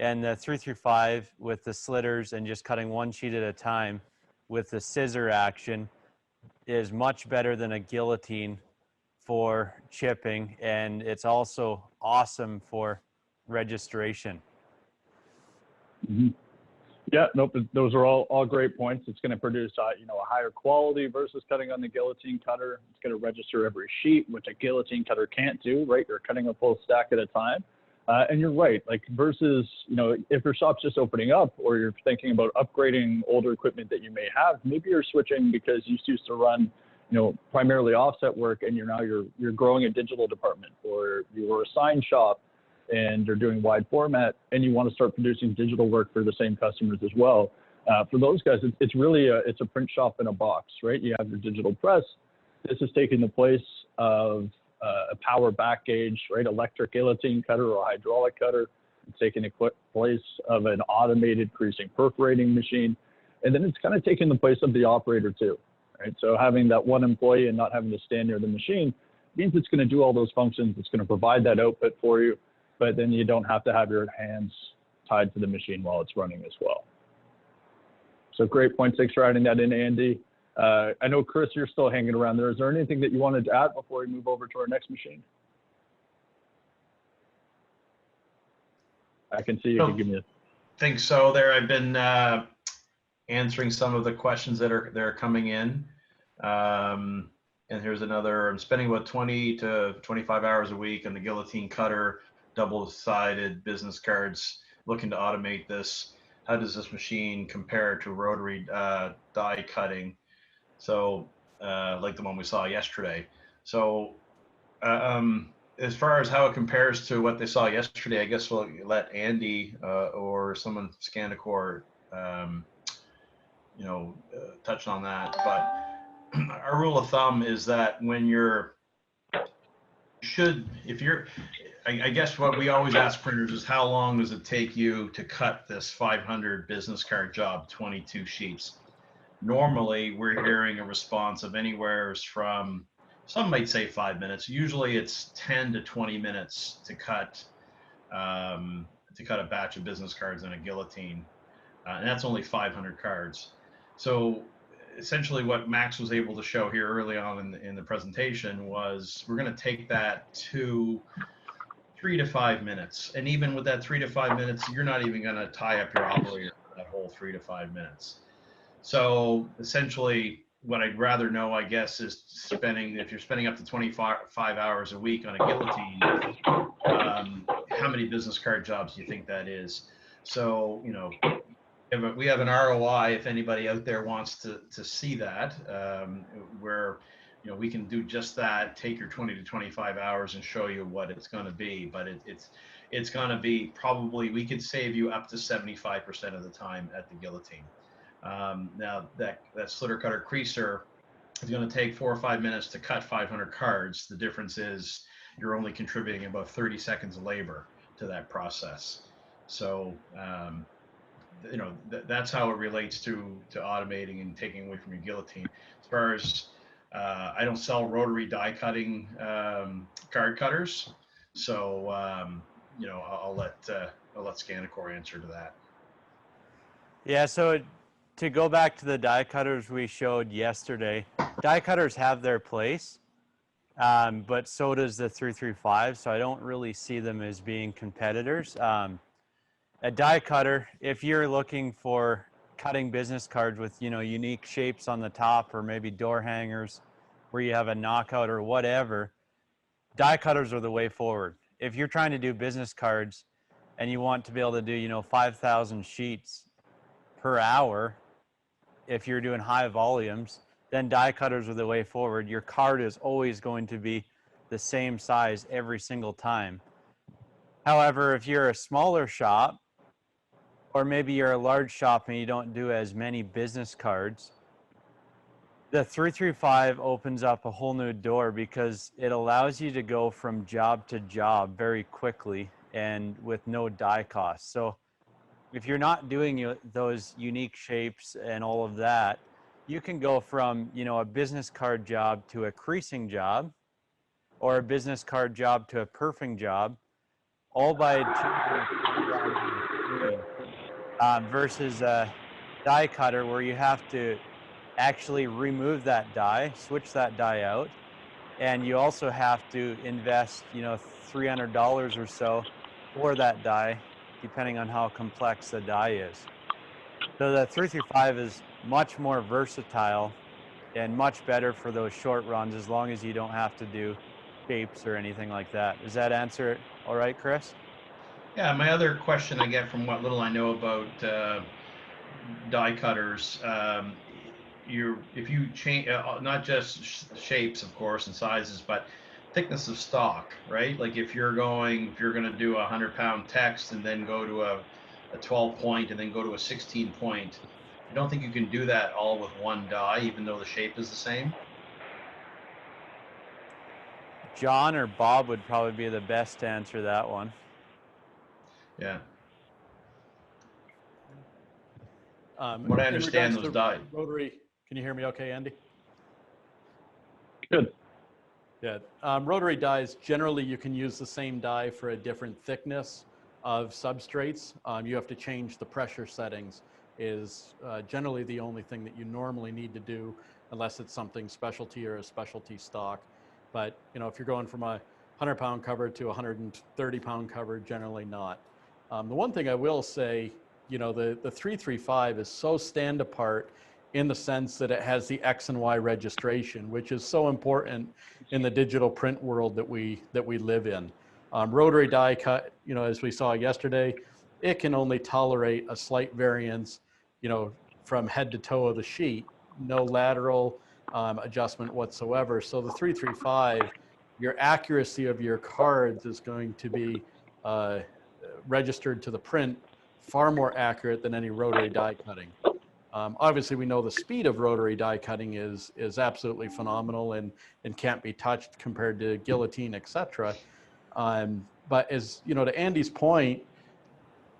And the 335 with the slitters and just cutting one sheet at a time with the scissor action is much better than a guillotine for chipping. And it's also awesome for registration. Mm-hmm. Yeah, nope, those are all great points. It's going to produce, you know, a higher quality versus cutting on the guillotine cutter. It's going to register every sheet, which a guillotine cutter can't do, right? You're cutting a full stack at a time. And you're right, like versus, you know, if your shop's just opening up or you're thinking about upgrading older equipment that you may have, maybe you're switching because you used to run, you know, primarily offset work and you're growing a digital department, or you were a sign shop and you're doing wide format and you want to start producing digital work for the same customers as well. For those guys, it's really it's a print shop in a box, right? You have your digital press. This is taking the place of a power back gauge, right? Electric guillotine cutter or hydraulic cutter. It's taking the place of an automated creasing perforating machine. And then it's kind of taking the place of the operator too, right? So having that one employee and not having to stand near the machine means it's going to do all those functions. It's going to provide that output for you, but then you don't have to have your hands tied to the machine while it's running as well. So great point. Thanks for adding that in, Andy. I know, Chris, you're still hanging around there. Is there anything that you wanted to add before we move over to our next machine? I can see you can give me a... Think so. There, I've been answering some of the questions that are coming in. And here's another. I'm spending about 20 to 25 hours a week on the guillotine cutter, double-sided business cards, looking to automate this. How does this machine compare to rotary die cutting? So like the one we saw yesterday. So as far as how it compares to what they saw yesterday, I guess we'll let Andy or someone Scandicore, touch on that. But our rule of thumb is that when I guess what we always ask printers is how long does it take you to cut this 500 business card job, 22 sheets? Normally, we're hearing a response of anywhere from, some might say 5 minutes. Usually it's 10 to 20 minutes to cut a batch of business cards in a guillotine. And that's only 500 cards. So essentially what Max was able to show here early on in the presentation was we're going to take that to 3 to 5 minutes. And even with that 3 to 5 minutes, you're not even going to tie up your operator for that whole 3 to 5 minutes. So essentially what I'd rather know, I guess, is if you're spending up to 25 hours a week on a guillotine, how many business card jobs do you think that is? So, we have an ROI if anybody out there wants to see that, where we can do just that, take your 20 to 25 hours and show you what it's going to be. But it's going to be probably, we could save you up to 75% of the time at the guillotine. Now that slitter cutter creaser is going to take 4 or 5 minutes to cut 500 cards. The difference is you're only contributing about 30 seconds of labor to that process. So, that's how it relates to automating and taking away from your guillotine. As far as I don't sell rotary die cutting card cutters, so I'll let Scandicore answer to that. Yeah, so to go back to the die cutters we showed yesterday, die cutters have their place, but so does the 335. So I don't really see them as being competitors. A die cutter, if you're looking for cutting business cards with, unique shapes on the top, or maybe door hangers where you have a knockout or whatever, die cutters are the way forward. If you're trying to do business cards and you want to be able to do, 5,000 sheets per hour, if you're doing high volumes, then die cutters are the way forward. Your card is always going to be the same size every single time. However, if you're a smaller shop, or maybe you're a large shop and you don't do as many business cards, the 335 opens up a whole new door because it allows you to go from job to job very quickly and with no die cost. So if you're not doing those unique shapes and all of that, you can go from, a business card job to a creasing job, or a business card job to a perfing job, all by versus a die cutter where you have to actually remove that die, switch that die out, and you also have to invest, $300 or so for that die, depending on how complex the die is. So the 335 is much more versatile and much better for those short runs, as long as you don't have to do shapes or anything like that. Does that answer it all right, Chris? Yeah, my other question I get from what little I know about die cutters, if you change not just shapes, of course, and sizes, but thickness of stock, right? Like if you're going to do a 100-pound text and then go to a 12-point and then go to a 16-point, I don't think you can do that all with one die, even though the shape is the same. John or Bob would probably be the best to answer that one. Yeah. What I understand, those die. Rotary, can you hear me okay, Andy? Good. Yeah. Rotary dies, generally you can use the same die for a different thickness of substrates. You have to change the pressure settings is generally the only thing that you normally need to do, unless it's something specialty or a specialty stock. But you know, if you're going from a 100-pound cover to a 130-pound cover, generally not. The one thing I will say, you know, the 335 is so stand apart in the sense that it has the X and Y registration, which is so important in the digital print world that we live in. Rotary die cut, you know, as we saw yesterday, it can only tolerate a slight variance, you know, from head to toe of the sheet, no lateral adjustment whatsoever. So the 335, your accuracy of your cards is going to be registered to the print far more accurate than any rotary die cutting. Obviously, we know the speed of rotary die cutting is absolutely phenomenal and can't be touched compared to guillotine, etc. But as you know, to Andy's point,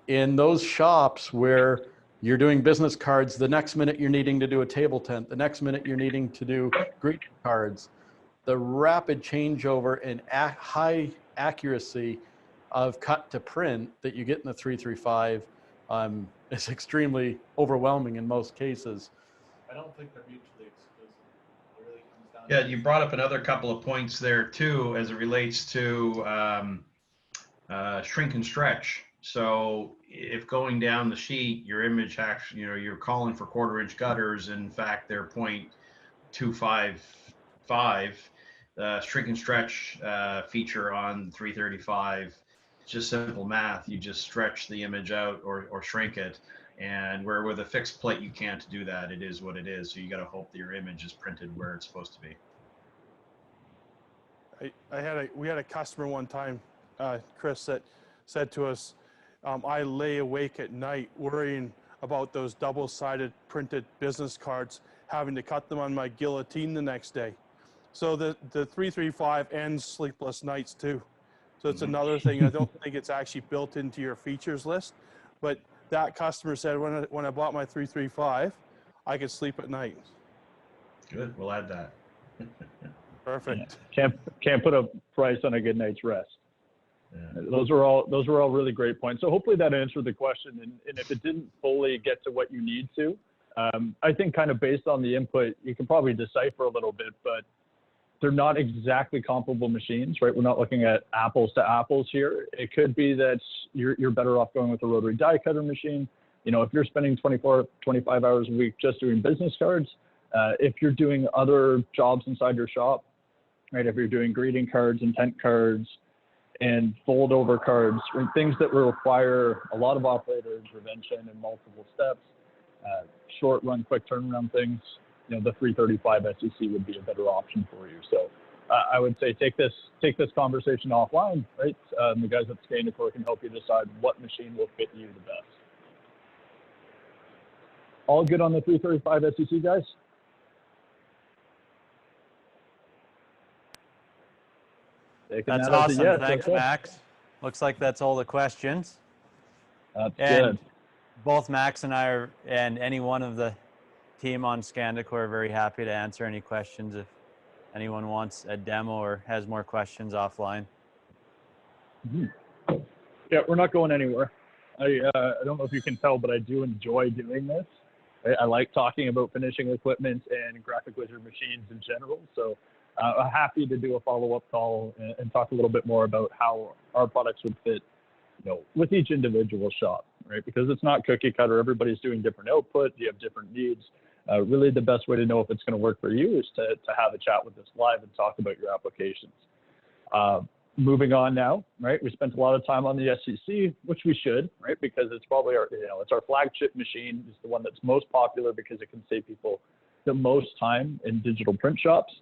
in those shops where you're doing business cards, the next minute you're needing to do a table tent, the next minute you're needing to do greeting cards, the rapid changeover in high accuracy of cut to print that you get in the 335 is extremely overwhelming in most cases. I don't think they're mutually exclusive. It really comes down Yeah, to you brought up another couple of points there too, as it relates to shrink and stretch. So if going down the sheet, your image actually, you know, you're calling for 1/4-inch gutters. In fact, they're 0.255. Shrink and stretch feature on 335. It's just simple math. You just stretch the image out or shrink it. And where with a fixed plate, you can't do that. It is what it is. So you got to hope that your image is printed where it's supposed to be. We had a customer one time, Chris, that said to us, I lay awake at night worrying about those double-sided printed business cards, having to cut them on my guillotine the next day. So the 335 ends sleepless nights too. So it's another thing. I don't think it's actually built into your features list, but that customer said when I bought my 335, I could sleep at night. Good, we'll add that. Perfect. Yeah. Can't put a price on a good night's rest. Yeah. Those were all really great points. So hopefully that answered the question. And if it didn't fully get to what you need to, I think kind of based on the input, you can probably decipher a little bit, but they're not exactly comparable machines, right? We're not looking at apples to apples here. It could be that you're better off going with a rotary die cutter machine. You know, if you're spending 24, 25 hours a week just doing business cards, if you're doing other jobs inside your shop, right? If you're doing greeting cards, intent cards, and fold over cards, or things that will require a lot of operator intervention and multiple steps, short run, quick turnaround things, you know, the 335 SCC would be a better option for you. So I would say take this conversation offline, right? The guys at ScanDecor can help you decide what machine will fit you the best. All good on the 335 SCC, guys? That's awesome. Yes. Thanks, okay. Max. Looks like that's all the questions. That's good. Both Max and I and any one of the team on ScanDecor are very happy to answer any questions if anyone wants a demo or has more questions offline. Mm-hmm. Yeah, we're not going anywhere. I don't know if you can tell, but I do enjoy doing this. I like talking about finishing equipment and Graphic Whizard machines in general. So I'm happy to do a follow-up call and talk a little bit more about how our products would fit, you know, with each individual shop, right? Because it's not cookie cutter. Everybody's doing different output. You have different needs. Really, the best way to know if it's going to work for you is to have a chat with us live and talk about your applications. Moving on now, right? We spent a lot of time on the SCC, which we should, right? Because it's probably our, you know, it's our flagship machine. It's the one that's most popular because it can save people the most time in digital print shops.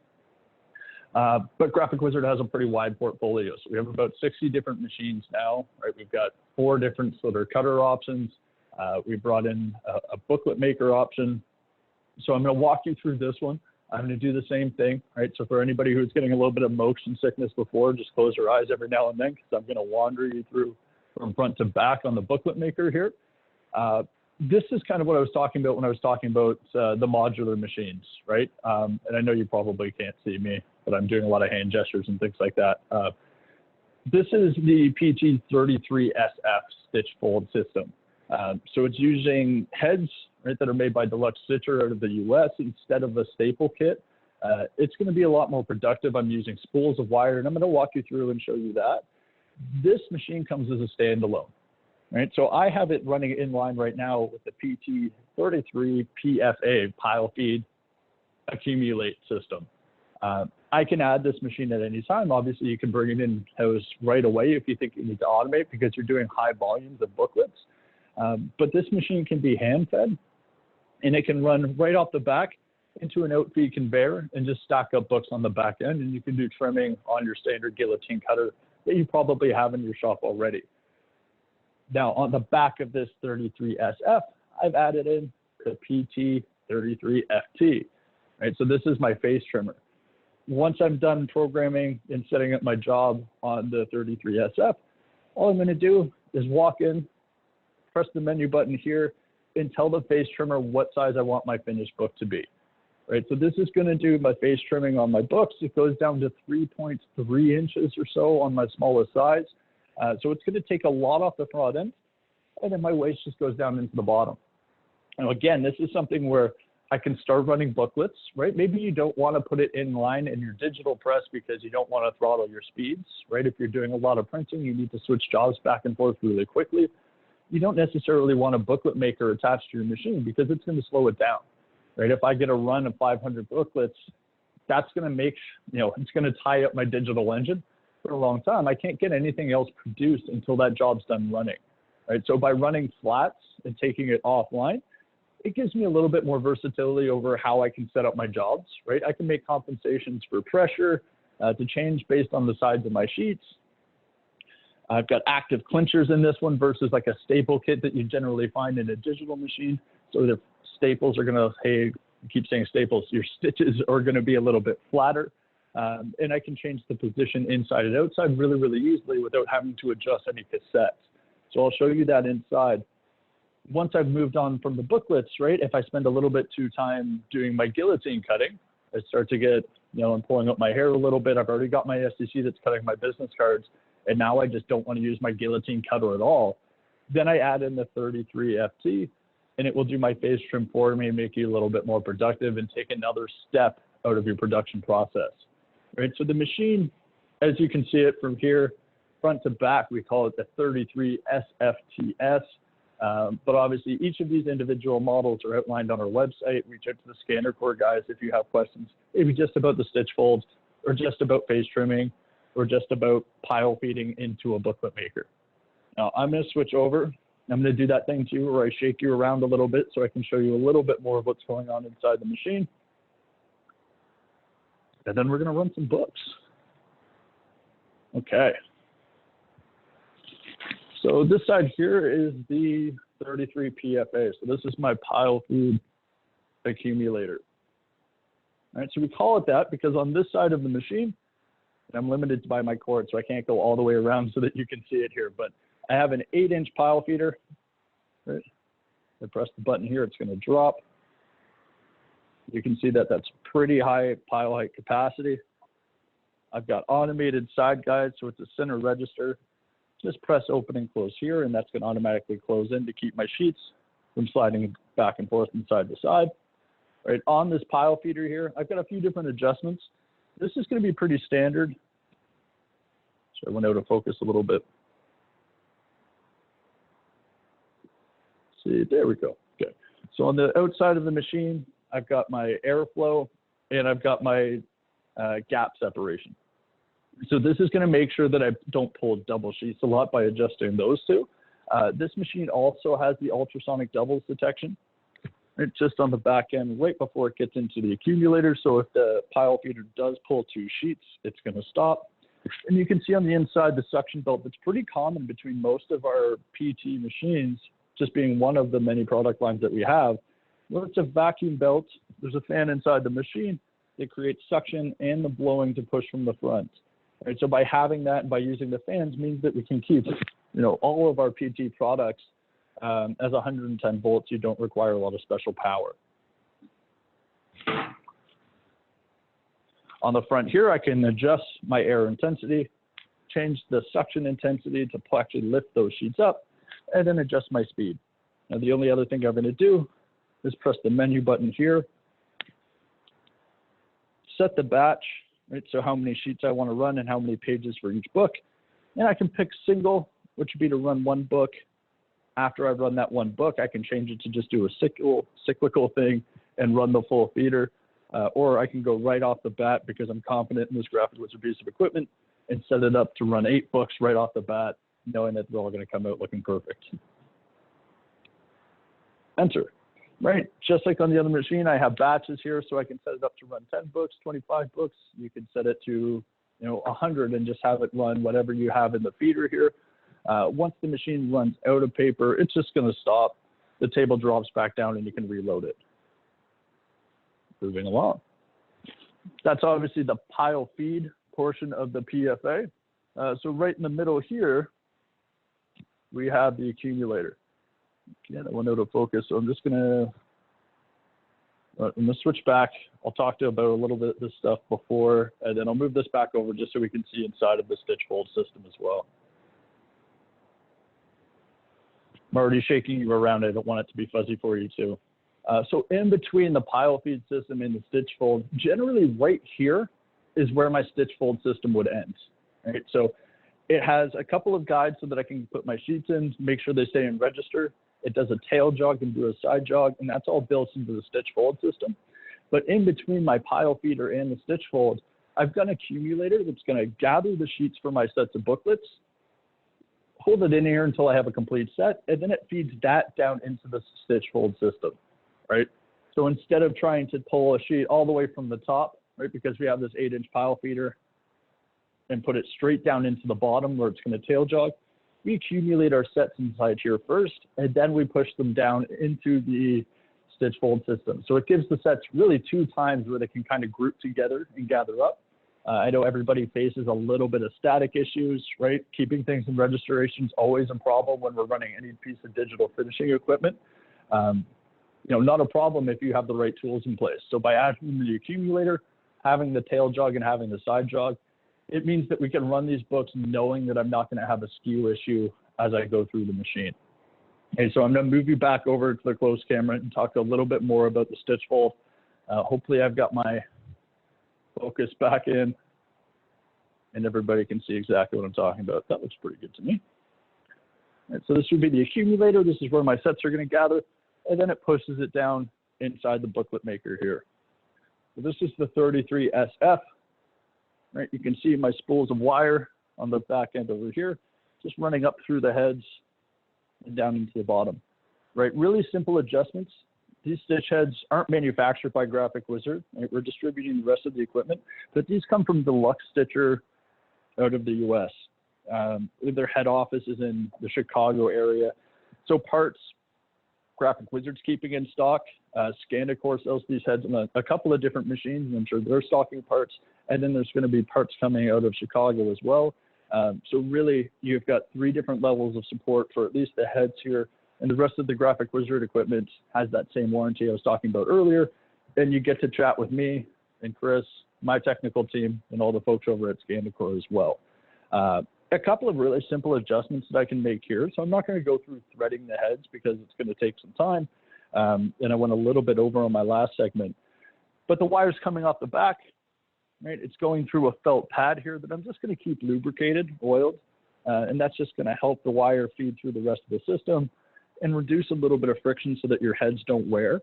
But Graphic Whizard has a pretty wide portfolio. So we have about 60 different machines now, right? We've got 4 different slitter cutter options. We brought in a Bookletmaker option. So I'm going to walk you through this one. I'm going to do the same thing, right? So for anybody who's getting a little bit of motion sickness before, just close your eyes every now and then, because I'm going to wander you through from front to back on the Bookletmaker here. This is kind of what I was talking about when I was talking about the modular machines, right? And I know you probably can't see me, but I'm doing a lot of hand gestures and things like that. This is the PT33SF stitch fold system. So it's using heads, right, that are made by Deluxe Stitcher out of the US instead of a staple kit. It's going to be a lot more productive. I'm using spools of wire, and I'm going to walk you through and show you that. This machine comes as a standalone, right? So I have it running in line right now with the PT33 PFA, pile feed accumulate system. I can add this machine at any time. Obviously, you can bring it in-house right away if you think you need to automate because you're doing high volumes of booklets. But this machine can be hand-fed, and it can run right off the back into an outfeed conveyor and just stack up books on the back end, and you can do trimming on your standard guillotine cutter that you probably have in your shop already. Now, on the back of this 33SF, I've added in the PT33FT, right? So this is my face trimmer. Once I'm done programming and setting up my job on the 33SF, all I'm going to do is walk in, press the menu button here, and tell the face trimmer what size I want my finished book to be. Right, so this is going to do my face trimming on my books. It goes down to 3.3 inches or so on my smallest size. So it's going to take a lot off the front end, and then my waist just goes down into the bottom. Now, again, this is something where I can start running booklets, right? Maybe you don't want to put it in line in your digital press because you don't want to throttle your speeds, right? If you're doing a lot of printing, you need to switch jobs back and forth really quickly. You don't necessarily want a Bookletmaker attached to your machine because it's going to slow it down. Right, if I get a run of 500 booklets, that's going to make, it's going to tie up my digital engine for a long time. I can't get anything else produced until that job's done running. Right, so by running flats and taking it offline, it gives me a little bit more versatility over how I can set up my jobs. Right, I can make compensations for pressure to change based on the size of my sheets. I've got active clinchers in this one versus like a staple kit that you generally find in a digital machine. So the staples are going to, hey, I keep saying staples, your stitches are going to be a little bit flatter. And I can change the position inside and outside really, really easily without having to adjust any cassettes. So I'll show you that inside. Once I've moved on from the booklets, right, if I spend a little bit too time doing my guillotine cutting, I start to get, I'm pulling up my hair a little bit. I've already got my SCC that's cutting my business cards. And now I just don't want to use my guillotine cutter at all. Then I add in the 33FT, and it will do my face trim for me and make you a little bit more productive and take another step out of your production process. Right, so the machine, as you can see it from here, front to back, we call it the 33SFTS. But obviously, each of these individual models are outlined on our website. Reach out to the Scanner Core guys if you have questions, maybe just about the stitch folds, or just about face trimming, or just about pile feeding into a Bookletmaker. Now, I'm going to switch over. I'm going to do that thing too where I shake you around a little bit so I can show you a little bit more of what's going on inside the machine. And then we're going to run some books. Okay. So this side here is the 33 PFA. So this is my pile feed accumulator. All right, so we call it that because on this side of the machine, I'm limited by my cord, so I can't go all the way around so that you can see it here. But I have an 8-inch pile feeder. Right? I press the button here, it's going to drop. You can see that that's pretty high pile height capacity. I've got automated side guides, so it's a center register. Just press open and close here, and that's going to automatically close in to keep my sheets from sliding back and forth from side to side. Right on this pile feeder here, I've got a few different adjustments. This is going to be pretty standard. So I went out of focus a little bit. See, there we go. Okay. So on the outside of the machine, I've got my airflow and I've got my gap separation. So this is going to make sure that I don't pull double sheets a lot by adjusting those two. This machine also has the ultrasonic doubles detection. It's just on the back end right before it gets into the accumulator. So if the pile feeder does pull 2 sheets, it's going to stop. And you can see on the inside the suction belt that's pretty common between most of our PT machines, just being one of the many product lines that we have. Well, it's a vacuum belt. There's a fan inside the machine that creates suction and the blowing to push from the front. Right, so by having that and by using the fans means that we can keep, all of our PT products as 110 volts. You don't require a lot of special power. On the front here, I can adjust my air intensity, change the suction intensity to actually lift those sheets up, and then adjust my speed. Now the only other thing I'm going to do is press the menu button here, set the batch, right? So how many sheets I want to run and how many pages for each book. And I can pick single, which would be to run one book. After I've run that one book, I can change it to just do a cyclical thing and run the full feeder. Or I can go right off the bat because I'm confident in this Graphic Whizard piece of equipment and set it up to run 8 books right off the bat, knowing that they're all going to come out looking perfect. Enter. Right, just like on the other machine, I have batches here, so I can set it up to run 10 books, 25 books. You can set it to 100 and just have it run whatever you have in the feeder here. Once the machine runs out of paper, it's just going to stop. The table drops back down and you can reload it. Moving along. That's obviously the pile feed portion of the PFA. So right in the middle here, we have the accumulator. Yeah, that went out of focus, so I'm just gonna switch back. I'll talk to you about a little bit of this stuff before, and then I'll move this back over just so we can see inside of the stitch fold system as well. I'm already shaking you around. I don't want it to be fuzzy for you too. So in between the pile feed system and the stitch fold, generally right here is where my stitch fold system would end. Right? So it has a couple of guides so that I can put my sheets in, make sure they stay in register. It does a tail jog and do a side jog, and that's all built into the stitch fold system. But in between my pile feeder and the stitch fold, I've got an accumulator that's going to gather the sheets for my sets of booklets, hold it in here until I have a complete set, and then it feeds that down into the stitch fold system, right? So instead of trying to pull a sheet all the way from the top, right, because we have this 8-inch pile feeder, and put it straight down into the bottom where it's going to tail jog, we accumulate our sets inside here first, and then we push them down into the stitch fold system. So it gives the sets really 2 times where they can kind of group together and gather up. I know everybody faces a little bit of static issues, right? Keeping things in registration is always a problem when we're running any piece of digital finishing equipment. Not a problem if you have the right tools in place. So by adding the accumulator, having the tail jog and having the side jog, it means that we can run these books knowing that I'm not going to have a skew issue as I go through the machine. Okay, so I'm going to move you back over to the closed camera and talk a little bit more about the stitch fold. Hopefully I've got my focus back in and everybody can see exactly what I'm talking about. That looks pretty good to me. Right, so this would be the accumulator. This is where my sets are going to gather, and then it pushes it down inside the Bookletmaker here. So this is the 33SF. Right, you can see my spools of wire on the back end over here, just running up through the heads and down into the bottom. Right, really simple adjustments. These stitch heads aren't manufactured by Graphic Whizard. Right? We're distributing the rest of the equipment, but these come from Deluxe Stitcher out of the US. Their head office is in the Chicago area. So parts, Graphic Whizard's keeping in stock. Scandicore sells these heads on a couple of different machines, and I'm sure they're stocking parts. And then there's going to be parts coming out of Chicago as well. So really, you've got 3 different levels of support for at least the heads here. And the rest of the Graphic Whizard equipment has that same warranty I was talking about earlier. And you get to chat with me and Chris, my technical team, and all the folks over at Scandicore as well. A couple of really simple adjustments that I can make here. So I'm not going to go through threading the heads because it's going to take some time. And I went a little bit over on my last segment. But the wire's coming off the back, right? It's going through a felt pad here that I'm just going to keep lubricated, oiled. And that's just going to help the wire feed through the rest of the system and reduce a little bit of friction so that your heads don't wear,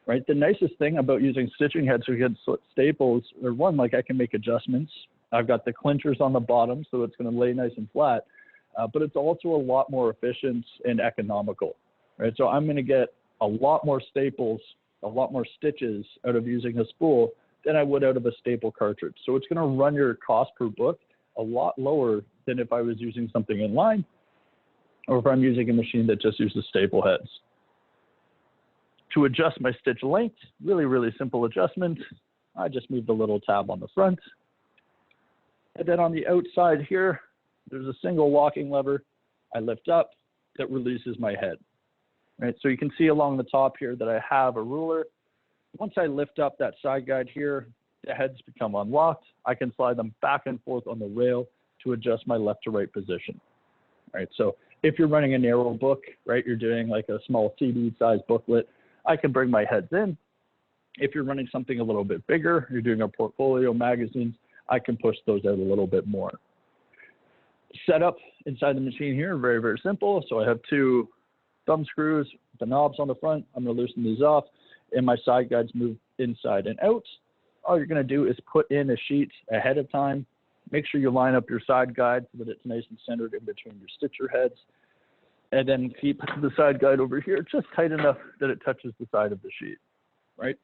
right? The nicest thing about using stitching heads so you get staples, or one, like I can make adjustments. I've got the clinchers on the bottom, so it's going to lay nice and flat, but it's also a lot more efficient and economical, right? So I'm going to get a lot more staples, a lot more stitches out of using a spool than I would out of a staple cartridge. So it's going to run your cost per book a lot lower than if I was using something in line, or if I'm using a machine that just uses staple heads. To adjust my stitch length, really, really simple adjustment. I just move the little tab on the front. And then on the outside here, there's a single locking lever. I lift up, that releases my head. Right, so you can see along the top here that I have a ruler. Once I lift up that side guide here, the heads become unlocked. I can slide them back and forth on the rail to adjust my left to right position. Right, so If you're running a narrow book, right, you're doing like a small CD size booklet, I can bring my heads in. If you're running something a little bit bigger, you're doing a portfolio magazines, I can push those out a little bit more. Setup inside the machine here, very, very simple. So I have 2 thumb screws, the knobs on the front. I'm going to loosen these off, and my side guides move inside and out. All you're going to do is put in a sheet ahead of time. Make sure you line up your side guide so that it's nice and centered in between your stitcher heads. And then keep the side guide over here just tight enough that it touches the side of the sheet, right?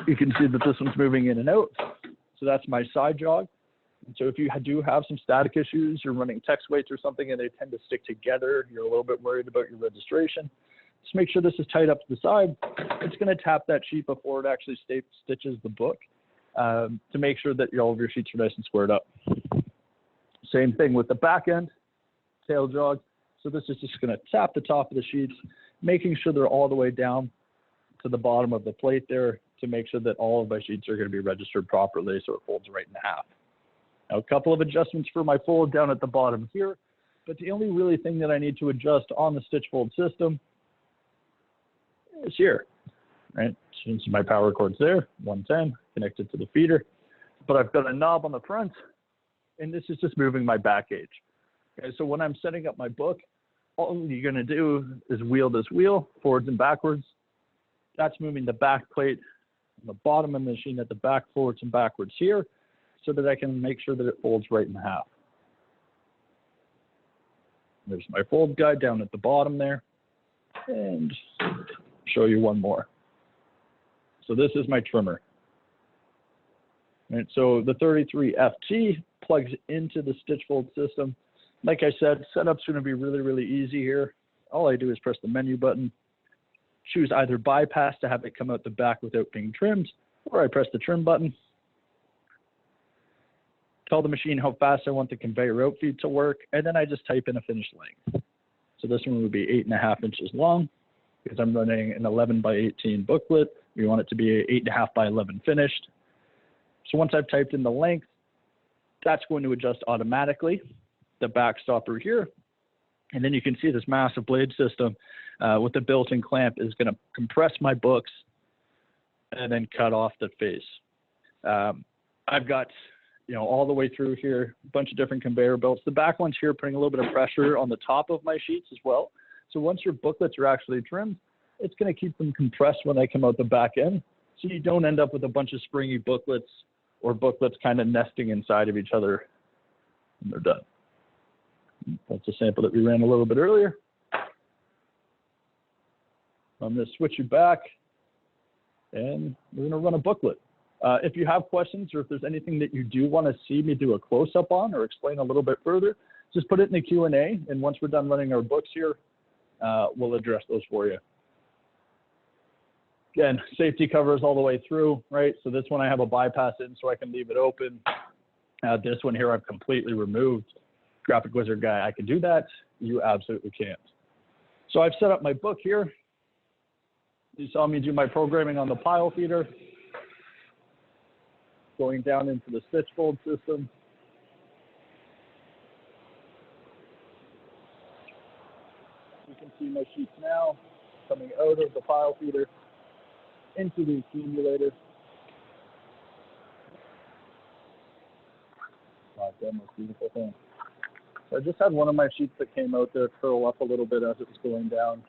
You can see that this one's moving in and out. So that's my side jog. And so if you do have some static issues, you're running text weights or something and they tend to stick together, you're a little bit worried about your registration, just make sure this is tight up to the side. It's going to tap that sheet before it actually stitches the book to make sure that all of your sheets are nice and squared up. Same thing with the back end, tail jog. So this is just going to tap the top of the sheets, making sure they're all the way down to the bottom of the plate there to make sure that all of my sheets are going to be registered properly so it folds right in half. Now, a couple of adjustments for my fold down at the bottom here, but the only really thing that I need to adjust on the stitch fold system is here, right? So you can see my power cord's there, 110, connected to the feeder, but I've got a knob on the front, and this is just moving my back gauge. Okay, so when I'm setting up my book, all you're going to do is wheel this wheel forwards and backwards. That's moving the back plate on the bottom of the machine at the back forwards and backwards here so that I can make sure that it folds right in half. There's my fold guide down at the bottom there. And show you one more. So this is my trimmer. Right, so the 33FT plugs into the stitch fold system. Like I said, setup's going to be really, really easy here. All I do is press the menu button, choose either bypass to have it come out the back without being trimmed, or I press the trim button. Tell the machine how fast I want the conveyor outfeed to work, and then I just type in a finished length. So this one would be 8.5 inches long because I'm running an 11 by 18 booklet. We want it to be 8.5 by 11 finished. So once I've typed in the length, that's going to adjust automatically. The back stopper here, and then you can see this massive blade system with the built-in clamp is going to compress my books and then cut off the face. I've got, all the way through here, a bunch of different conveyor belts. The back one's here putting a little bit of pressure on the top of my sheets as well. So once your booklets are actually trimmed, it's going to keep them compressed when they come out the back end. So you don't end up with a bunch of springy booklets or booklets kind of nesting inside of each other when they're done. That's a sample that we ran a little bit earlier. I'm going to switch you back and we're going to run a booklet. If you have questions or if there's anything that you do want to see me do a close-up on or explain a little bit further, just put it in the Q&A, and once we're done running our books here, we'll address those for you. Again, safety covers all the way through, right? So this one I have a bypass in so I can leave it open. This one here I've completely removed. Graphic Whizard guy, I can do that. You absolutely can't. So I've set up my book here. You saw me do my programming on the pile feeder. Going down into the stitch fold system. You can see my sheets now coming out of the pile feeder into the accumulator. Wow, damn, that's a beautiful thing. So I just had one of my sheets that came out there curl up a little bit as it was going down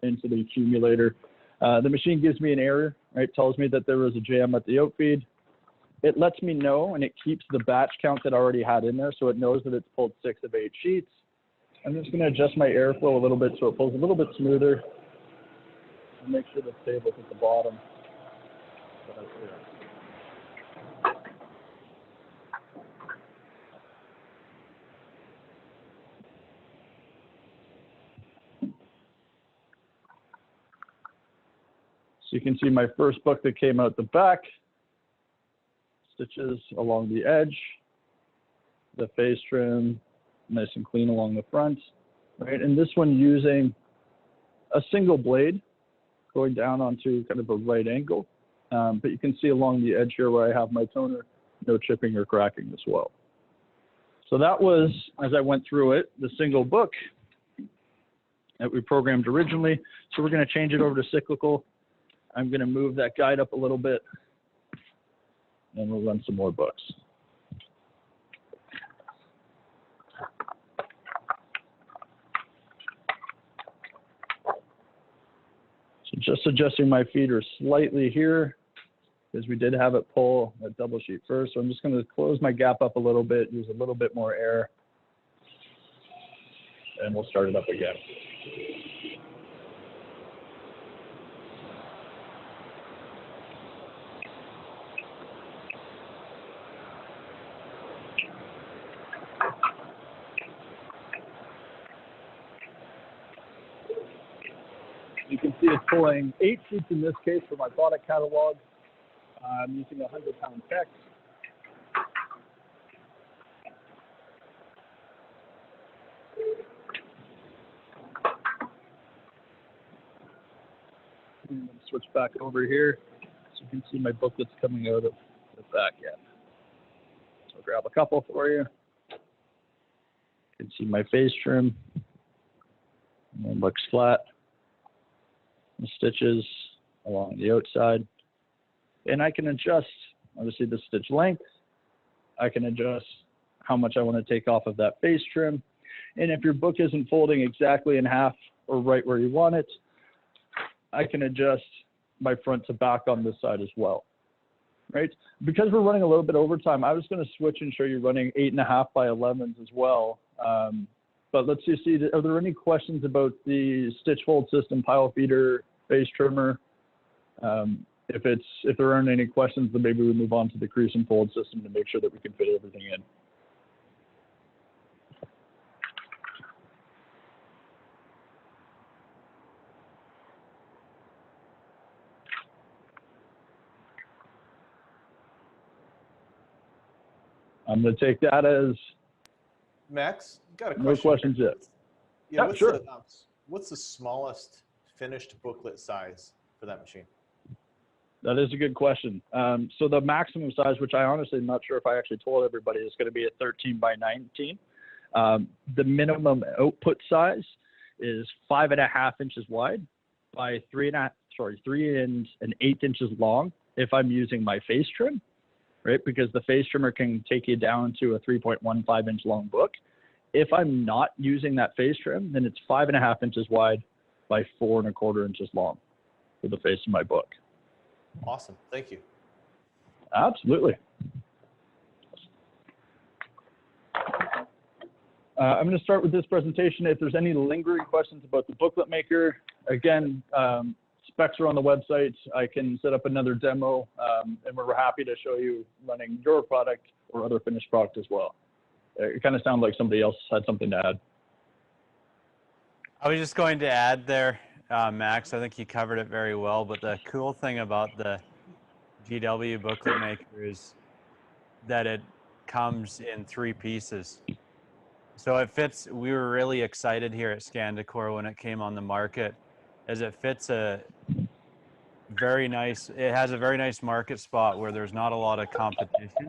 into the accumulator. The machine gives me an error, right? Tells me that there was a jam at the outfeed. It lets me know, and it keeps the batch count that I already had in there, so it knows that it's pulled 6 of 8 sheets. I'm just going to adjust my airflow a little bit so it pulls a little bit smoother and make sure the table's at the bottom. So you can see my first book that came out the back, stitches along the edge, the face trim, nice and clean along the front, right? And this one using a single blade going down onto kind of a right angle. But you can see along the edge here where I have my toner, no chipping or cracking as well. So that was, as I went through it, the single book that we programmed originally. So we're going to change it over to cyclical. I'm going to move that guide up a little bit, and we'll run some more books. So just adjusting my feeder slightly here, because we did have it pull a double sheet first. So I'm just going to close my gap up a little bit, use a little bit more air, and we'll start it up again. You can see it's pulling 8 sheets in this case for my product catalog. I'm using 100-pound text. I'm going to switch back over here so you can see my booklets coming out of the back end. So I'll grab a couple for you. You can see my face trim. And it looks flat. The stitches along the outside. And I can adjust, obviously, the stitch length. I can adjust how much I want to take off of that face trim. And if your book isn't folding exactly in half or right where you want it, I can adjust my front to back on this side as well, right? Because we're running a little bit overtime, I was going to switch and show you running 8.5 by 11s as well. But let's just see, are there any questions about the stitch fold system, pile feeder, face trimmer? If there aren't any questions, then maybe we move on to the crease and fold system to make sure that we can fit everything in. I'm going to take that as Max, got a question. no questions yet. Yeah, Yeah, sure. What's the smallest finished booklet size for that machine? That is a good question. So the maximum size, which I honestly am not sure if I actually told everybody, is going to be at 13 by 19. The minimum output size is 5.5 inches wide by 3 1/8 inches long if I'm using my face trim, right? Because the face trimmer can take you down to a 3.15 inch long book. If I'm not using that face trim, then it's 5.5 inches wide by 4 1/4 inches long for the face of my book. Awesome. Thank you. Absolutely. I'm going to start with this presentation. If there's any lingering questions about the Bookletmaker, again, specs are on the website. I can set up another demo, and we're happy to show you running your product or other finished product as well. It kind of sounded like somebody else had something to add. I was just going to add there, Max, I think you covered it very well, but the cool thing about the GW Bookletmaker is that it comes in 3 pieces. So it fits, we were really excited here at Scandicor when it came on the market, as it fits it has a very nice market spot where there's not a lot of competition.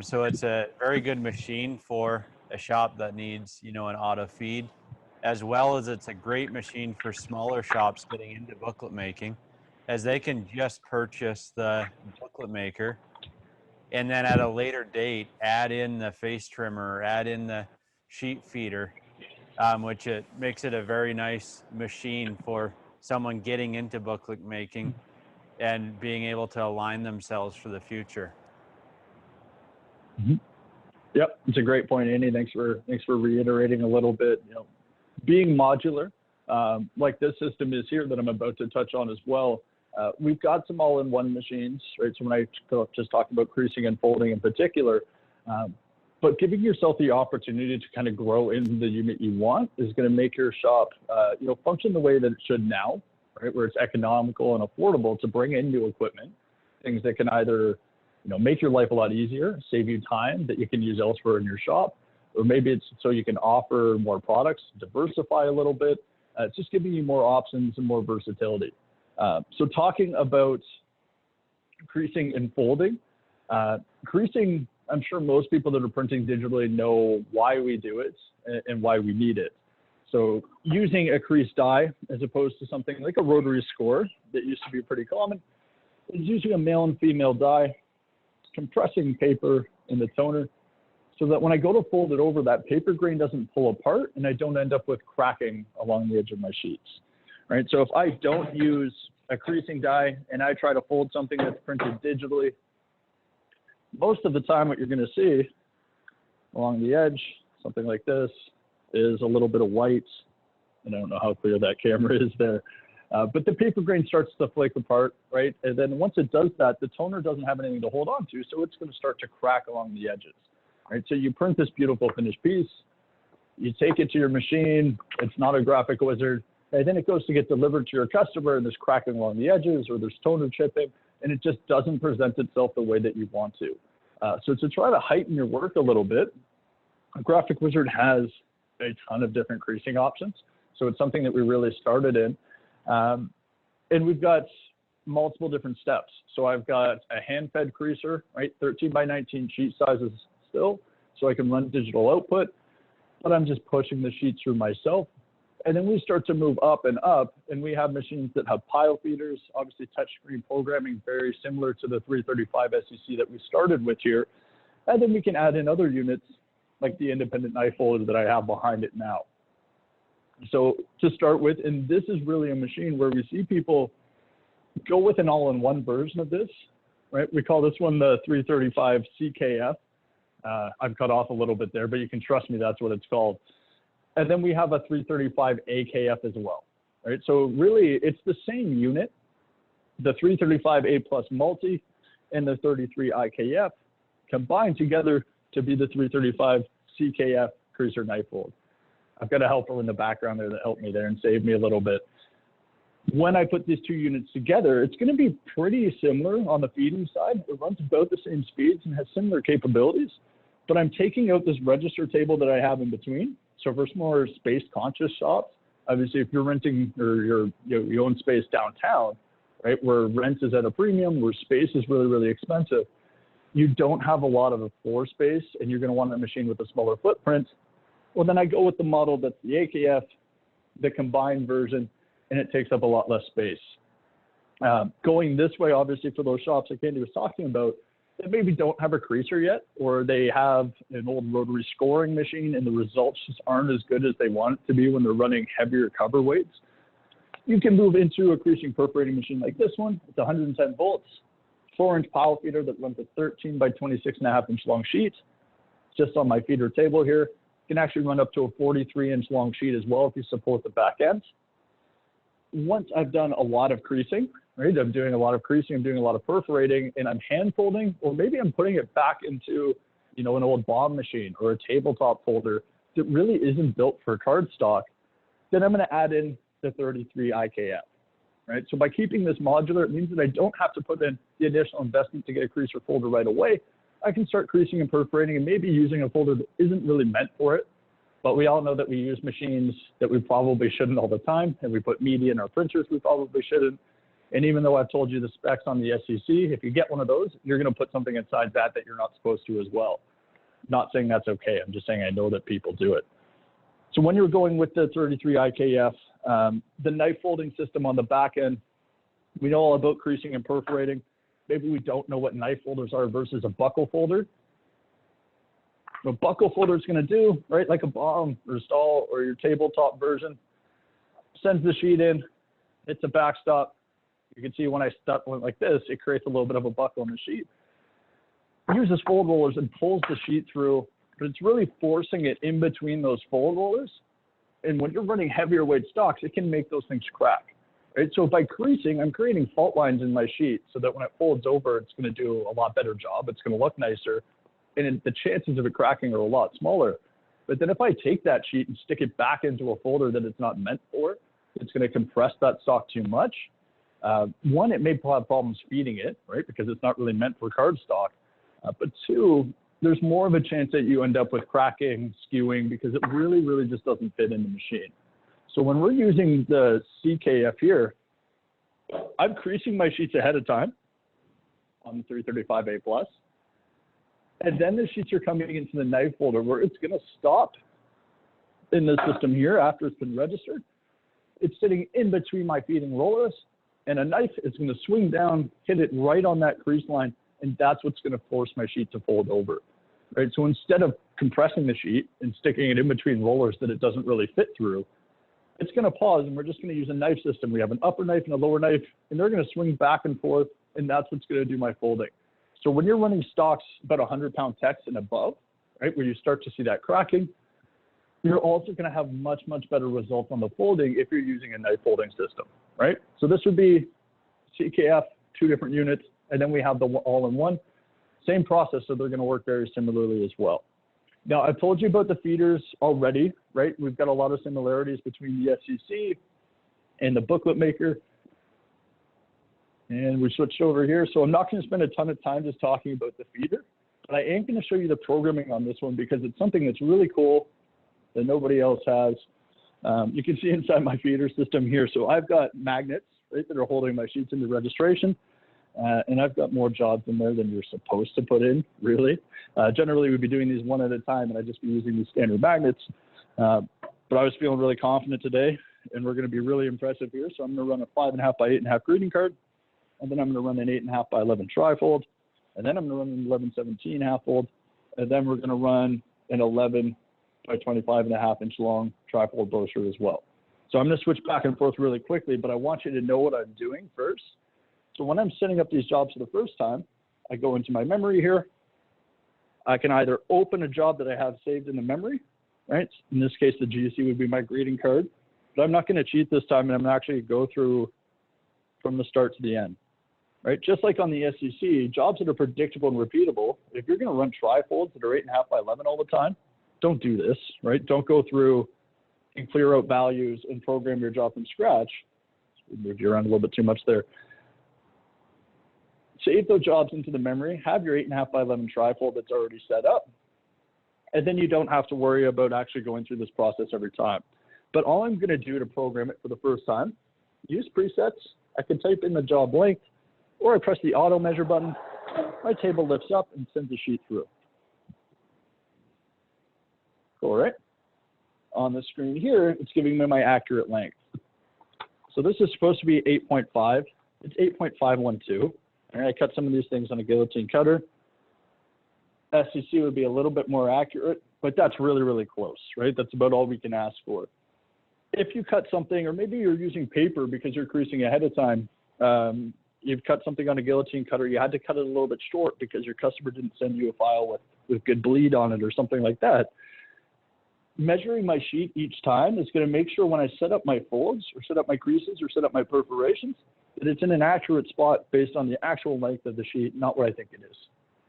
So it's a very good machine for a shop that needs, an auto feed, as well as it's a great machine for smaller shops getting into booklet making, as they can just purchase the Bookletmaker and then at a later date add in the face trimmer, add in the sheet feeder, which it makes it a very nice machine for someone getting into booklet making and being able to align themselves for the future. Mm-hmm. Yep, it's a great point, Andy. Thanks for reiterating a little bit. Being modular, like this system is here that I'm about to touch on as well. We've got some all-in-one machines, right? So when I just talked about creasing and folding in particular, but giving yourself the opportunity to kind of grow in the unit you want is going to make your shop, function the way that it should now, right? Where it's economical and affordable to bring in new equipment, things that can either, make your life a lot easier, save you time that you can use elsewhere in your shop, or maybe it's so you can offer more products, diversify a little bit. It's just giving you more options and more versatility. So talking about creasing and folding, creasing I'm sure most people that are printing digitally know why we do it and why we need it. So using a crease die as opposed to something like a rotary score that used to be pretty common is using a male and female die, compressing paper in the toner so that when I go to fold it over, that paper grain doesn't pull apart and I don't end up with cracking along the edge of my sheets, right? So if I don't use a creasing die and I try to fold something that's printed digitally, most of the time what you're going to see along the edge, something like this, is a little bit of white. And I don't know how clear that camera is there. But the paper grain starts to flake apart, right? And then once it does that, the toner doesn't have anything to hold on to, so it's going to start to crack along the edges, right? So you print this beautiful finished piece, you take it to your machine, it's not a Graphic Whizard, and then it goes to get delivered to your customer, and there's cracking along the edges, or there's toner chipping, and it just doesn't present itself the way that you want to. So to try to heighten your work a little bit, Graphic Whizard has a ton of different creasing options. So it's something that we really started in. And we've got multiple different steps. So I've got a hand-fed creaser, right? 13 by 19 sheet sizes still, so I can run digital output, but I'm just pushing the sheets through myself. And then we start to move up, and we have machines that have pile feeders, obviously touchscreen programming, very similar to the 335 SCC that we started with here. And then we can add in other units like the independent knife folder that I have behind it now. So to start with, and this is really a machine where we see people go with an all-in-one version of this, right? We call this one the 335 CKF. I've cut off a little bit there, but you can trust me, that's what it's called. And then we have a 335 AKF as well, right? So really, it's the same unit, the 335 A Plus Multi and the 33 IKF combined together to be the 335 CKF creaser knife fold. I've got a helper in the background there that helped me there and saved me a little bit. When I put these two units together, it's going to be pretty similar on the feeding side. It runs about the same speeds and has similar capabilities, but I'm taking out this register table that I have in between. So for more space conscious shops, obviously if you're renting or you own space downtown, right, where rent is at a premium, where space is really, really expensive, you don't have a lot of floor space and you're going to want a machine with a smaller footprint. Well, then I go with the model that's the AKF, the combined version, and it takes up a lot less space. Going this way, obviously, for those shops like Andy was talking about, that maybe don't have a creaser yet, or they have an old rotary scoring machine and the results just aren't as good as they want it to be when they're running heavier cover weights. You can move into a creasing perforating machine like this one. It's 110 volts, 4-inch pile feeder that runs a 13 by 26.5-inch long sheet. Just on my feeder table here. You can actually run up to a 43-inch long sheet as well if you support the back end. Once I've done a lot of creasing, right? I'm doing a lot of creasing, I'm doing a lot of perforating, and I'm hand folding, or maybe I'm putting it back into, an old bomb machine or a tabletop folder that really isn't built for cardstock, then I'm going to add in the 33 IKF, right? So by keeping this modular, it means that I don't have to put in the additional investment to get a creaser folder right away. I can start creasing and perforating and maybe using a folder that isn't really meant for it. But we all know that we use machines that we probably shouldn't all the time, and we put media in our printers we probably shouldn't. And even though I've told you the specs on the SCC, if you get one of those, you're going to put something inside that you're not supposed to as well. Not saying that's okay. I'm just saying I know that people do it. So when you're going with the 33 IKF, the knife folding system on the back end, we know all about creasing and perforating. Maybe we don't know what knife folders are versus a buckle folder. What a buckle folder is going to do, right, like a bomb or stall or your tabletop version, sends the sheet in, hits a backstop. You can see when I stuck one like this, it creates a little bit of a buckle on the sheet. It uses fold rollers and pulls the sheet through, but it's really forcing it in between those fold rollers. And when you're running heavier weight stocks, it can make those things crack. Right? So by creasing, I'm creating fault lines in my sheet so that when it folds over, it's going to do a lot better job. It's going to look nicer. And the chances of it cracking are a lot smaller. But then if I take that sheet and stick it back into a folder that it's not meant for, it's going to compress that stock too much. One, it may have problems feeding it, right? Because it's not really meant for cardstock. But two, there's more of a chance that you end up with cracking, skewing, because it really, really just doesn't fit in the machine. So when we're using the CKF here, I'm creasing my sheets ahead of time on the 335A+. And then the sheets are coming into the knife folder where it's going to stop in the system here after it's been registered. It's sitting in between my feeding rollers, and a knife is going to swing down, hit it right on that crease line, and that's what's going to force my sheet to fold over. Right? So instead of compressing the sheet and sticking it in between rollers that it doesn't really fit through, it's going to pause, and we're just going to use a knife system. We have an upper knife and a lower knife, and they're going to swing back and forth, and that's what's going to do my folding. So when you're running stocks about 100-pound techs and above, right, where you start to see that cracking, you're also going to have much, much better results on the folding if you're using a knife folding system, right? So this would be CKF, 2 different units, and then we have the all-in-one. Same process, so they're going to work very similarly as well. Now, I've told you about the feeders already, right? We've got a lot of similarities between the SCC and the Bookletmaker. And we switched over here. So I'm not going to spend a ton of time just talking about the feeder, but I am going to show you the programming on this one because it's something that's really cool that nobody else has. You can see inside my feeder system here. So I've got magnets, right, that are holding my sheets into registration. And I've got more jobs in there than you're supposed to put in, really. Generally, we'd be doing these one at a time, and I'd just be using these standard magnets. But I was feeling really confident today, and we're going to be really impressive here. So I'm going to run a 5.5 by 8.5 greeting card, and then I'm going to run an 8.5 by 11 trifold, and then I'm going to run an 11/17 half fold, and then we're going to run an 11 by 25.5 inch long trifold brochure as well. So I'm going to switch back and forth really quickly, but I want you to know what I'm doing first. So when I'm setting up these jobs for the first time, I go into my memory here. I can either open a job that I have saved in the memory, right? In this case, the GC would be my greeting card, but I'm not going to cheat this time, and I'm actually go through from the start to the end, right? Just like on the SCC, jobs that are predictable and repeatable, if you're going to run trifolds that are 8.5 by 11 all the time, don't do this, right? Don't go through and clear out values and program your job from scratch. Moved you around a little bit too much there. Save those jobs into the memory, have your 8.5 by 11 trifold that's already set up, and then you don't have to worry about actually going through this process every time. But all I'm going to do to program it for the first time, use presets. I can type in the job length, or I press the auto measure button. My table lifts up and sends the sheet through. All right. On the screen here, it's giving me my accurate length. So this is supposed to be 8.5. It's 8.512. All right, I cut some of these things on a guillotine cutter. SCC would be a little bit more accurate, but that's really, really close, right? That's about all we can ask for. If you cut something, or maybe you're using paper because you're creasing ahead of time, you've cut something on a guillotine cutter, you had to cut it a little bit short because your customer didn't send you a file with good bleed on it or something like that. Measuring my sheet each time is going to make sure when I set up my folds or set up my creases or set up my perforations, that it's in an accurate spot based on the actual length of the sheet, not what I think it is.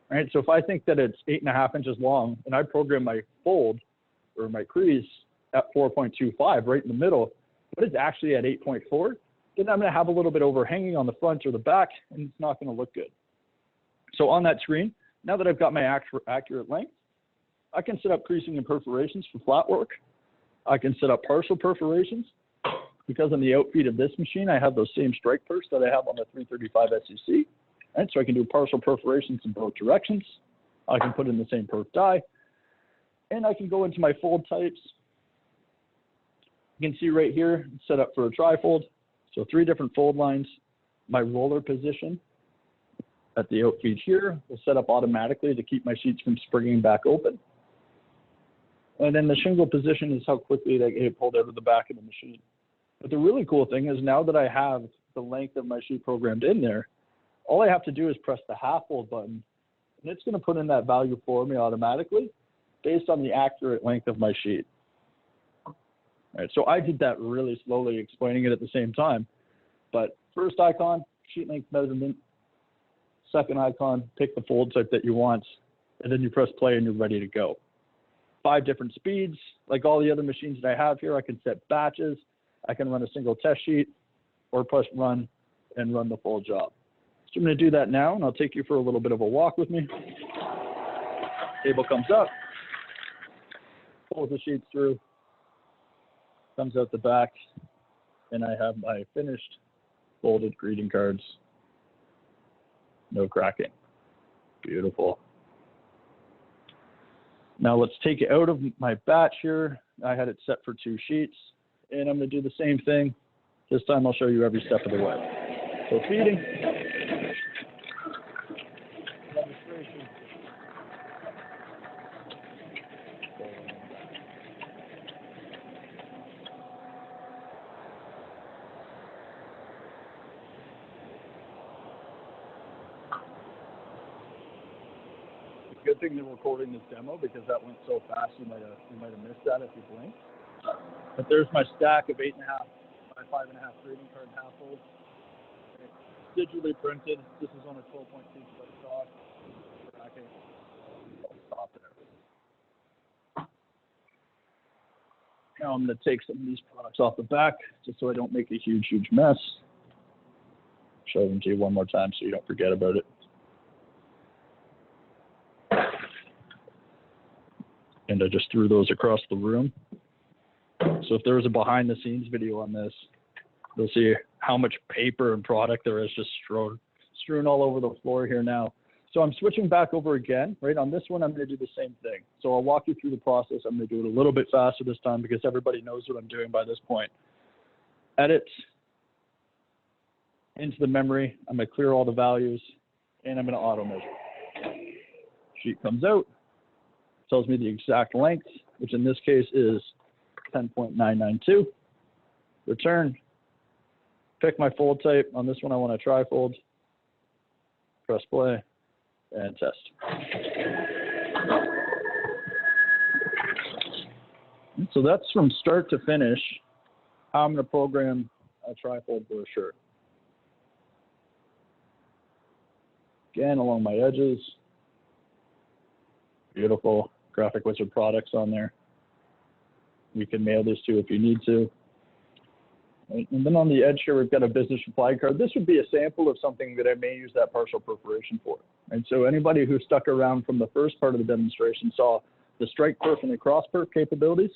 All right, so if I think that it's 8.5 inches long and I program my fold or my crease at 4.25 right in the middle, but it's actually at 8.4, then I'm going to have a little bit overhanging on the front or the back, and it's not going to look good. So on that screen, now that I've got my accurate length, I can set up creasing and perforations for flat work. I can set up partial perforations. Because on the outfeed of this machine, I have those same strike purse that I have on the 335 SCC. Right? So I can do partial perforations in both directions. I can put in the same perf die. And I can go into my fold types. You can see right here, it's set up for a trifold. So 3 different fold lines. My roller position at the outfeed here will set up automatically to keep my sheets from springing back open. And then the shingle position is how quickly they get pulled out of the back of the machine. But the really cool thing is now that I have the length of my sheet programmed in there, all I have to do is press the half fold button, and it's going to put in that value for me automatically based on the accurate length of my sheet. All right, so I did that really slowly, explaining it at the same time. But first icon, sheet length measurement. Second icon, pick the fold type that you want, and then you press play and you're ready to go. 5 different speeds. Like all the other machines that I have here, I can set batches. I can run a single test sheet or push run and run the full job. So I'm going to do that now, and I'll take you for a little bit of a walk with me. Table comes up, pulls the sheets through, comes out the back, and I have my finished folded greeting cards. No cracking. Beautiful. Now let's take it out of my batch here. I had it set for 2 sheets, and I'm going to do the same thing. This time I'll show you every step of the way. So feeding. Registration. Good thing they're recording this demo because that went so fast you might have missed that if you blinked. But there's my stack of 8.5 by 5.5 greeting card half folds. Digitally printed. This is on a 12.2 foot stock. Okay. Stop there. Now I'm going to take some of these products off the back just so I don't make a huge mess. Show them to you one more time so you don't forget about it. And I just threw those across the room. So if there was a behind the scenes video on this, you'll see how much paper and product there is just strewn all over the floor here now. So I'm switching back over again, right? On this one, I'm going to do the same thing. So I'll walk you through the process. I'm going to do it a little bit faster this time because everybody knows what I'm doing by this point. Edit into the memory. I'm going to clear all the values, and I'm going to auto measure. Sheet comes out. Tells me the exact length, which in this case is 10.992. Return. Pick my fold type. On this one, I want a trifold. Press play and test. So that's from start to finish how I'm going to program a trifold brochure. Again, along my edges. Beautiful Graphic Whizard products on there. You can mail this to if you need to. Right. And then on the edge here, we've got a business reply card. This would be a sample of something that I may use that partial perforation for. And so anybody who stuck around from the first part of the demonstration saw the strike perf and the cross perf capabilities.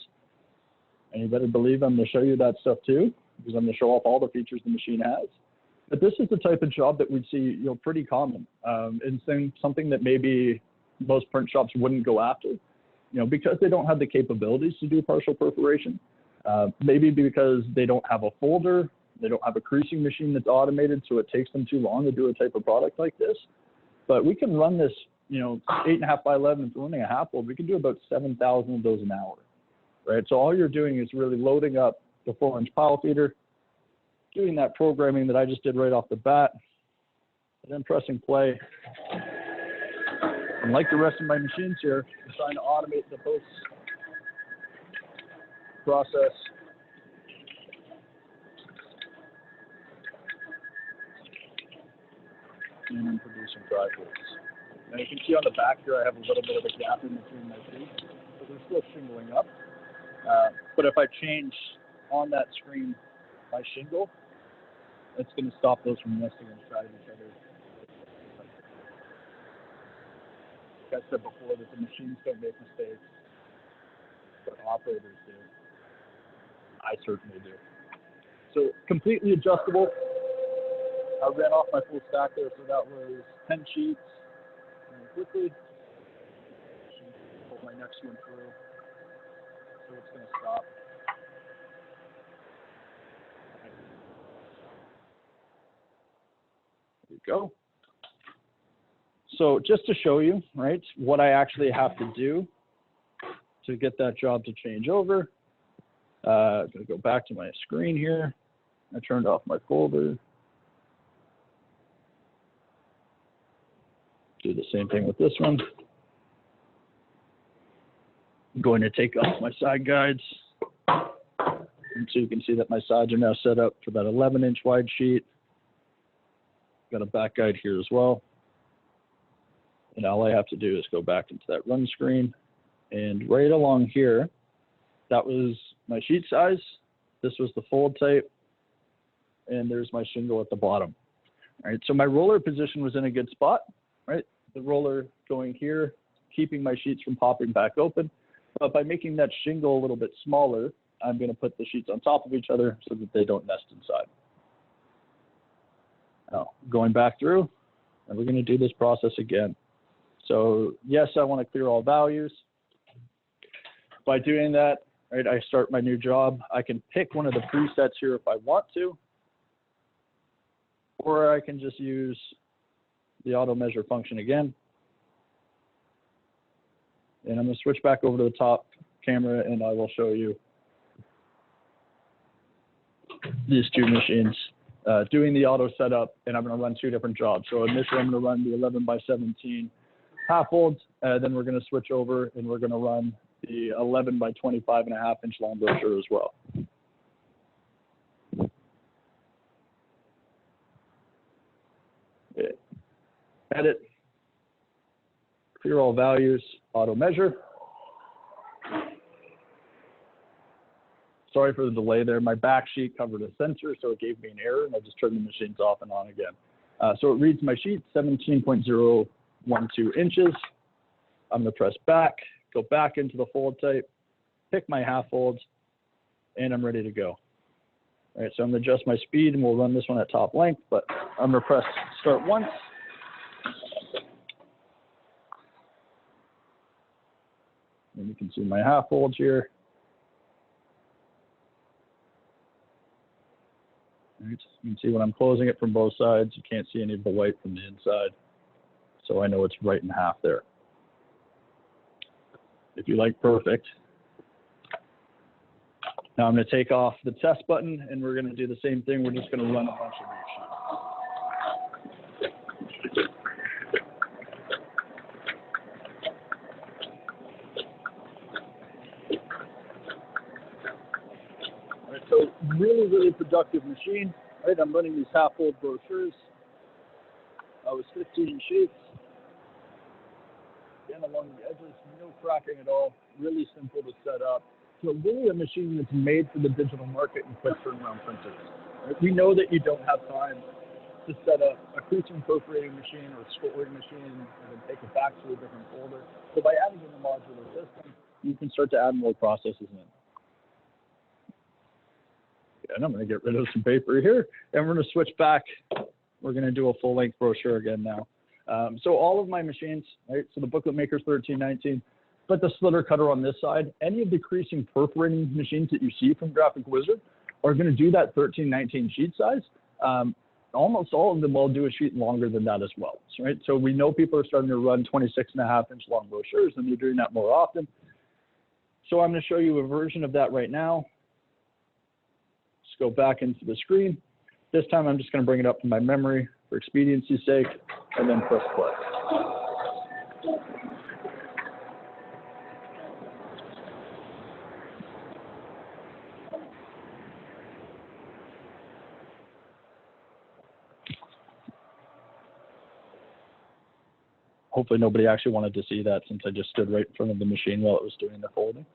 And you better believe I'm going to show you that stuff too, because I'm going to show off all the features the machine has. But this is the type of job that we'd see, pretty common, and something that maybe most print shops wouldn't go after, because they don't have the capabilities to do partial perforation. Maybe because they don't have a folder, they don't have a creasing machine that's automated, so it takes them too long to do a type of product like this. But we can run this, 8.5 by 11 and running a half fold. We can do about 7,000 of those an hour, right? So all you're doing is really loading up the 4-inch pile feeder, doing that programming that I just did right off the bat, and then pressing play. And like the rest of my machines here, I'm trying to automate the post process. And I'm producing trifolds. And you can see on the back here, I have a little bit of a gap in between my feet, so they're still shingling up. But if I change on that screen my shingle, it's going to stop those from nesting inside each other. Like I said before, that the machines don't make mistakes, but operators do. I certainly do. So completely adjustable. I ran off my full stack there, so that was 10 sheets. And quickly, pull my next one through. So it's going to stop. There you go. So just to show you, right, what I actually have to do to get that job to change over, I'm going to go back to my screen here. I turned off my folder. Do the same thing with this one. I'm going to take off my side guides. And so you can see that my sides are now set up for that 11-inch wide sheet. Got a back guide here as well. And all I have to do is go back into that run screen. And right along here, that was my sheet size. This was the fold type. And there's my shingle at the bottom. All right, so my roller position was in a good spot, right? The roller going here, keeping my sheets from popping back open. But by making that shingle a little bit smaller, I'm going to put the sheets on top of each other so that they don't nest inside. Now, going back through, and we're going to do this process again. So yes, I want to clear all values. By doing that, right, I start my new job. I can pick one of the presets here if I want to, or I can just use the auto measure function again. And I'm going to switch back over to the top camera and I will show you these two machines doing the auto setup, and I'm going to run two different jobs. So initially I'm going to run the 11 by 17 half folds, then we're going to switch over and we're going to run the 11 by 25.5 inch long brochure as well. Okay. Edit, clear all values, auto measure. Sorry for the delay there. My back sheet covered a sensor, so it gave me an error, and I just turned the machines off and on again. So it reads my sheet, 17.012 inches. I'm going to press back, go back into the fold type, pick my half folds, and I'm ready to go. All right, so I'm going to adjust my speed, and we'll run this one at top length, but I'm going to press start once. And you can see my half folds here. Right. You can see when I'm closing it from both sides, you can't see any of the white from the inside. So I know it's right in half there. If you like perfect. Now I'm going to take off the test button and we're going to do the same thing. We're just going to run a bunch of these sheets. So really productive machine, right? I'm running these half-fold brochures. I was 15 sheets. Again, along the edges, no cracking at all. Really simple to set up. So really a machine that's made for the digital market and quick turnaround printers. Right? We know that you don't have time to set up a creasing perforating machine or a scoring machine and then take it back to a different folder. So by adding in a modular system, you can start to add more processes in. And I'm going to get rid of some paper here, and we're going to switch back. We're going to do a full-length brochure again now. So all of my machines, right? So the Bookletmaker's 1319, but the slitter cutter on this side, any of the creasing perforating machines that you see from Graphic Whizard are going to do that 1319 sheet size. Almost all of them will do a sheet longer than that as well, right? So we know people are starting to run 26.5 inch long brochures, and they're doing that more often. So I'm going to show you a version of that right now. Go back into the screen. This time I'm just going to bring it up to my memory for expediency's sake, and then press play. Hopefully nobody actually wanted to see that since I just stood right in front of the machine while it was doing the folding.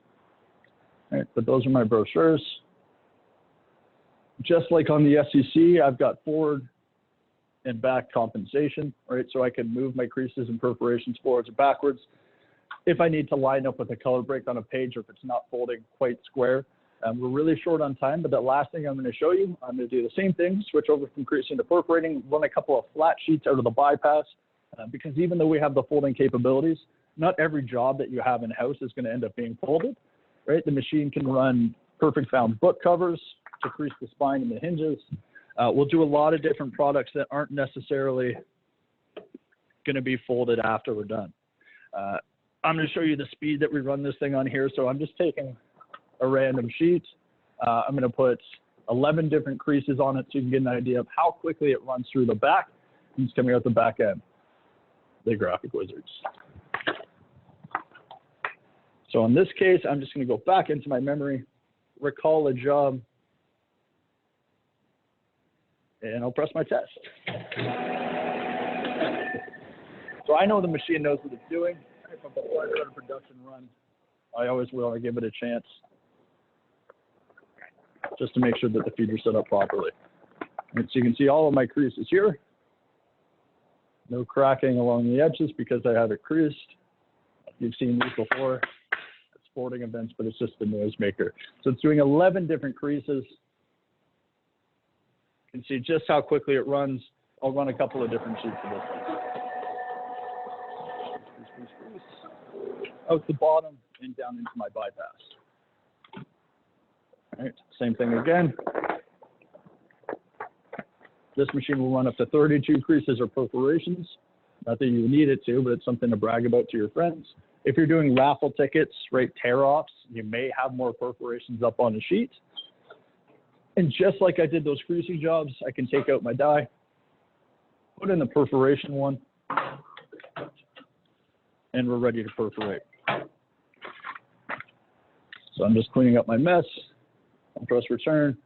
All right, but those are my brochures. Just like on the SCC, I've got forward and back compensation, right? So I can move my creases and perforations forwards or backwards. If I need to line up with a color break on a page or if it's not folding quite square. We're really short on time, but the last thing I'm going to show you, I'm going to do the same thing, switch over from creasing to perforating, run a couple of flat sheets out of the bypass, because even though we have the folding capabilities, not every job that you have in-house is going to end up being folded, right? The machine can run perfect found book covers to crease the spine and the hinges. We'll do a lot of different products that aren't necessarily going to be folded after we're done. I'm going to show you the speed that we run this thing on here. So I'm just taking a random sheet. I'm going to put 11 different creases on it so you can get an idea of how quickly it runs through the back and it's coming out the back end. The Graphic Wizards. So in this case, I'm just going to go back into my memory, recall a job, and I'll press my test. So I know the machine knows what it's doing. Before I start a production run, I always will. I give it a chance just to make sure that the feed are set up properly. And so you can see all of my creases here. No cracking along the edges because I have it creased. You've seen these before. Sporting events, but it's just a noisemaker. So it's doing 11 different creases. You can see just how quickly it runs. I'll run a couple of different sheets of this one. Out the bottom, and down into my bypass. All right, same thing again. This machine will run up to 32 creases or perforations. Not that you need it to, but it's something to brag about to your friends. If you're doing raffle tickets, right, tear-offs, you may have more perforations up on a sheet. And just like I did those creasing jobs, I can take out my die, put in the perforation one, and we're ready to perforate. So I'm just cleaning up my mess. I'll press return.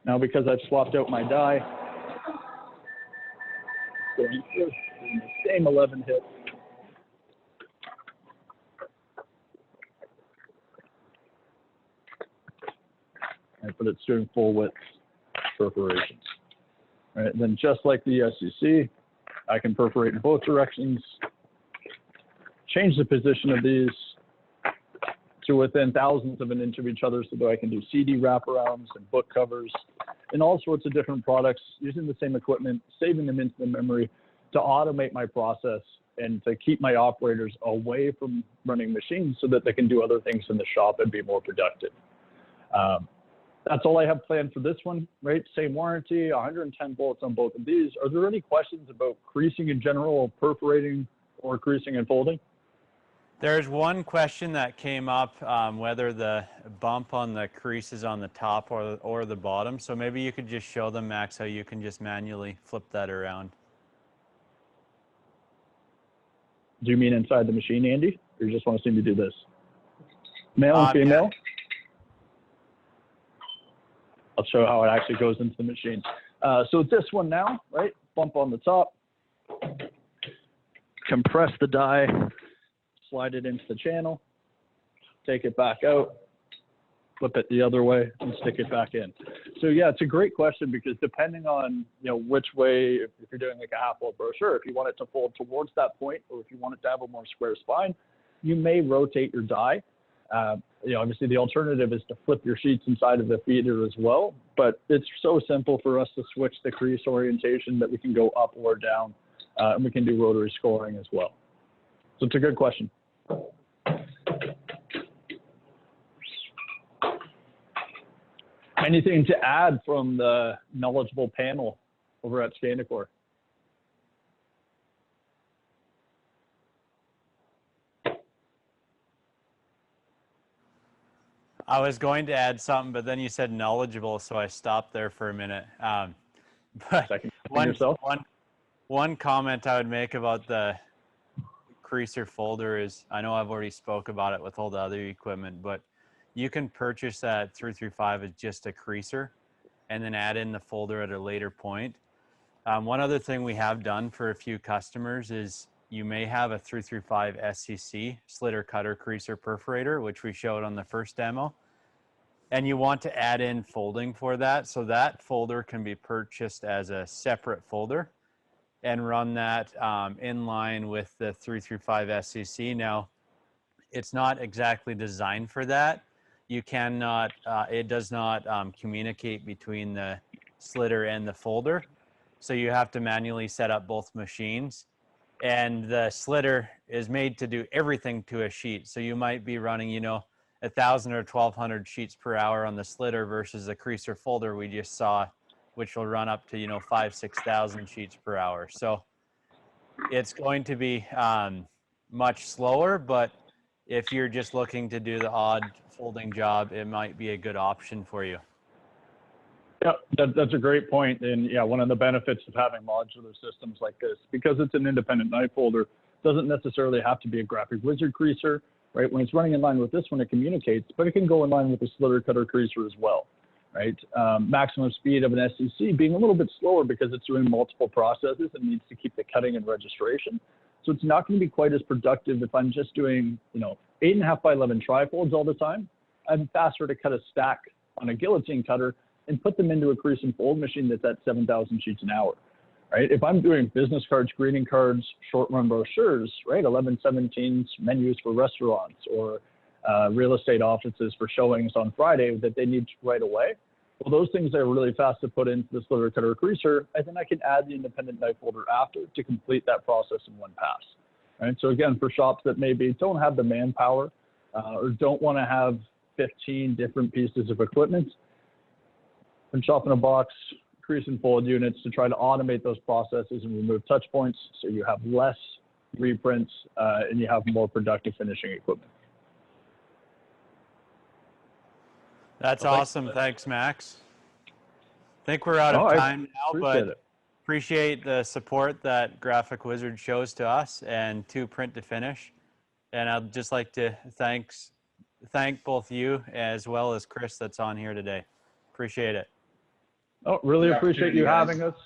Now because I've swapped out my die, going through the same 11 hits. But it's doing full width perforations. All right, then just like the SCC, I can perforate in both directions, change the position of these to within thousandths of an inch of each other so that I can do CD wraparounds and book covers and all sorts of different products using the same equipment, saving them into the memory to automate my process and to keep my operators away from running machines so that they can do other things in the shop and be more productive. That's all I have planned for this one, right? Same warranty, 110 volts on both of these. Are there any questions about creasing in general, perforating, or creasing and folding? There's one question that came up, whether the bump on the crease is on the top or the bottom. So maybe you could just show them, Max, how you can just manually flip that around. Do you mean inside the machine, Andy? Or you just want to see me do this? Male and female? Yeah. I'll show how it actually goes into the machine. So this one now, right? Bump on the top, compress the die, slide it into the channel, take it back out, flip it the other way, and stick it back in. So yeah, it's a great question because depending on which way, if you're doing like a half-wall brochure, if you want it to fold towards that point, or if you want it to have a more square spine, you may rotate your die. Obviously the alternative is to flip your sheets inside of the feeder as well, but it's so simple for us to switch the crease orientation that we can go up or down, and we can do rotary scoring as well. So it's a good question. Anything to add from the knowledgeable panel over at Scandicore? I was going to add something, but then you said knowledgeable, so I stopped there for a minute. But one comment I would make about the creaser folder is, I know I've already spoke about it with all the other equipment, but you can purchase that 335 as just a creaser and then add in the folder at a later point. One other thing we have done for a few customers is you may have a 335 SCC, slitter cutter creaser perforator, which we showed on the first demo. And you want to add in folding for that. So that folder can be purchased as a separate folder and run that in line with the 335 SCC. Now, it's not exactly designed for that. You cannot, it does not communicate between the slitter and the folder. So you have to manually set up both machines. And the slitter is made to do everything to a sheet. So you might be running, 1,000 or 1,200 sheets per hour on the slitter versus the creaser folder we just saw, which will run up to, 5,000 to 6,000 sheets per hour. So it's going to be much slower, but if you're just looking to do the odd folding job, it might be a good option for you. Yeah, that's a great point. And yeah, one of the benefits of having modular systems like this, because it's an independent knife folder, doesn't necessarily have to be a Graphic Whizard creaser, right? When it's running in line with this one, it communicates, but it can go in line with the slitter cutter creaser as well, right? Maximum speed of an SCC being a little bit slower because it's doing multiple processes and needs to keep the cutting and registration. So it's not going to be quite as productive if I'm just doing, 8.5 by 11 trifolds all the time. I'm faster to cut a stack on a guillotine cutter and put them into a crease and fold machine that's at 7,000 sheets an hour, right? If I'm doing business cards, greeting cards, short run brochures, right? 11/17s, menus for restaurants or real estate offices for showings on Friday that they need right away. Well, those things are really fast to put into the slitter cutter creaser, and then I can add the independent knife folder after to complete that process in one pass, right? So again, for shops that maybe don't have the manpower or don't want to have 15 different pieces of equipment. Print shop in a box, crease and fold units to try to automate those processes and remove touch points so you have less reprints and you have more productive finishing equipment. That's Well, awesome. Thanks, Max. I think we're out Oh, of I time now, appreciate but it. appreciate the support that Graphic Whizard shows to us and to Print to Finish. And I'd just like to thank both you as well as Chris that's on here today. Appreciate it. Oh, really The appreciate you opportunity, having us.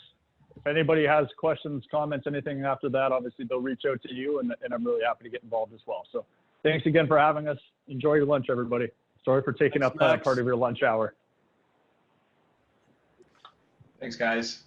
If anybody has questions, comments, anything after that, obviously they'll reach out to you, and I'm really happy to get involved as well. So thanks again for having us. Enjoy your lunch, everybody. Sorry for taking Thanks, up Max. part of your lunch hour. Thanks, guys.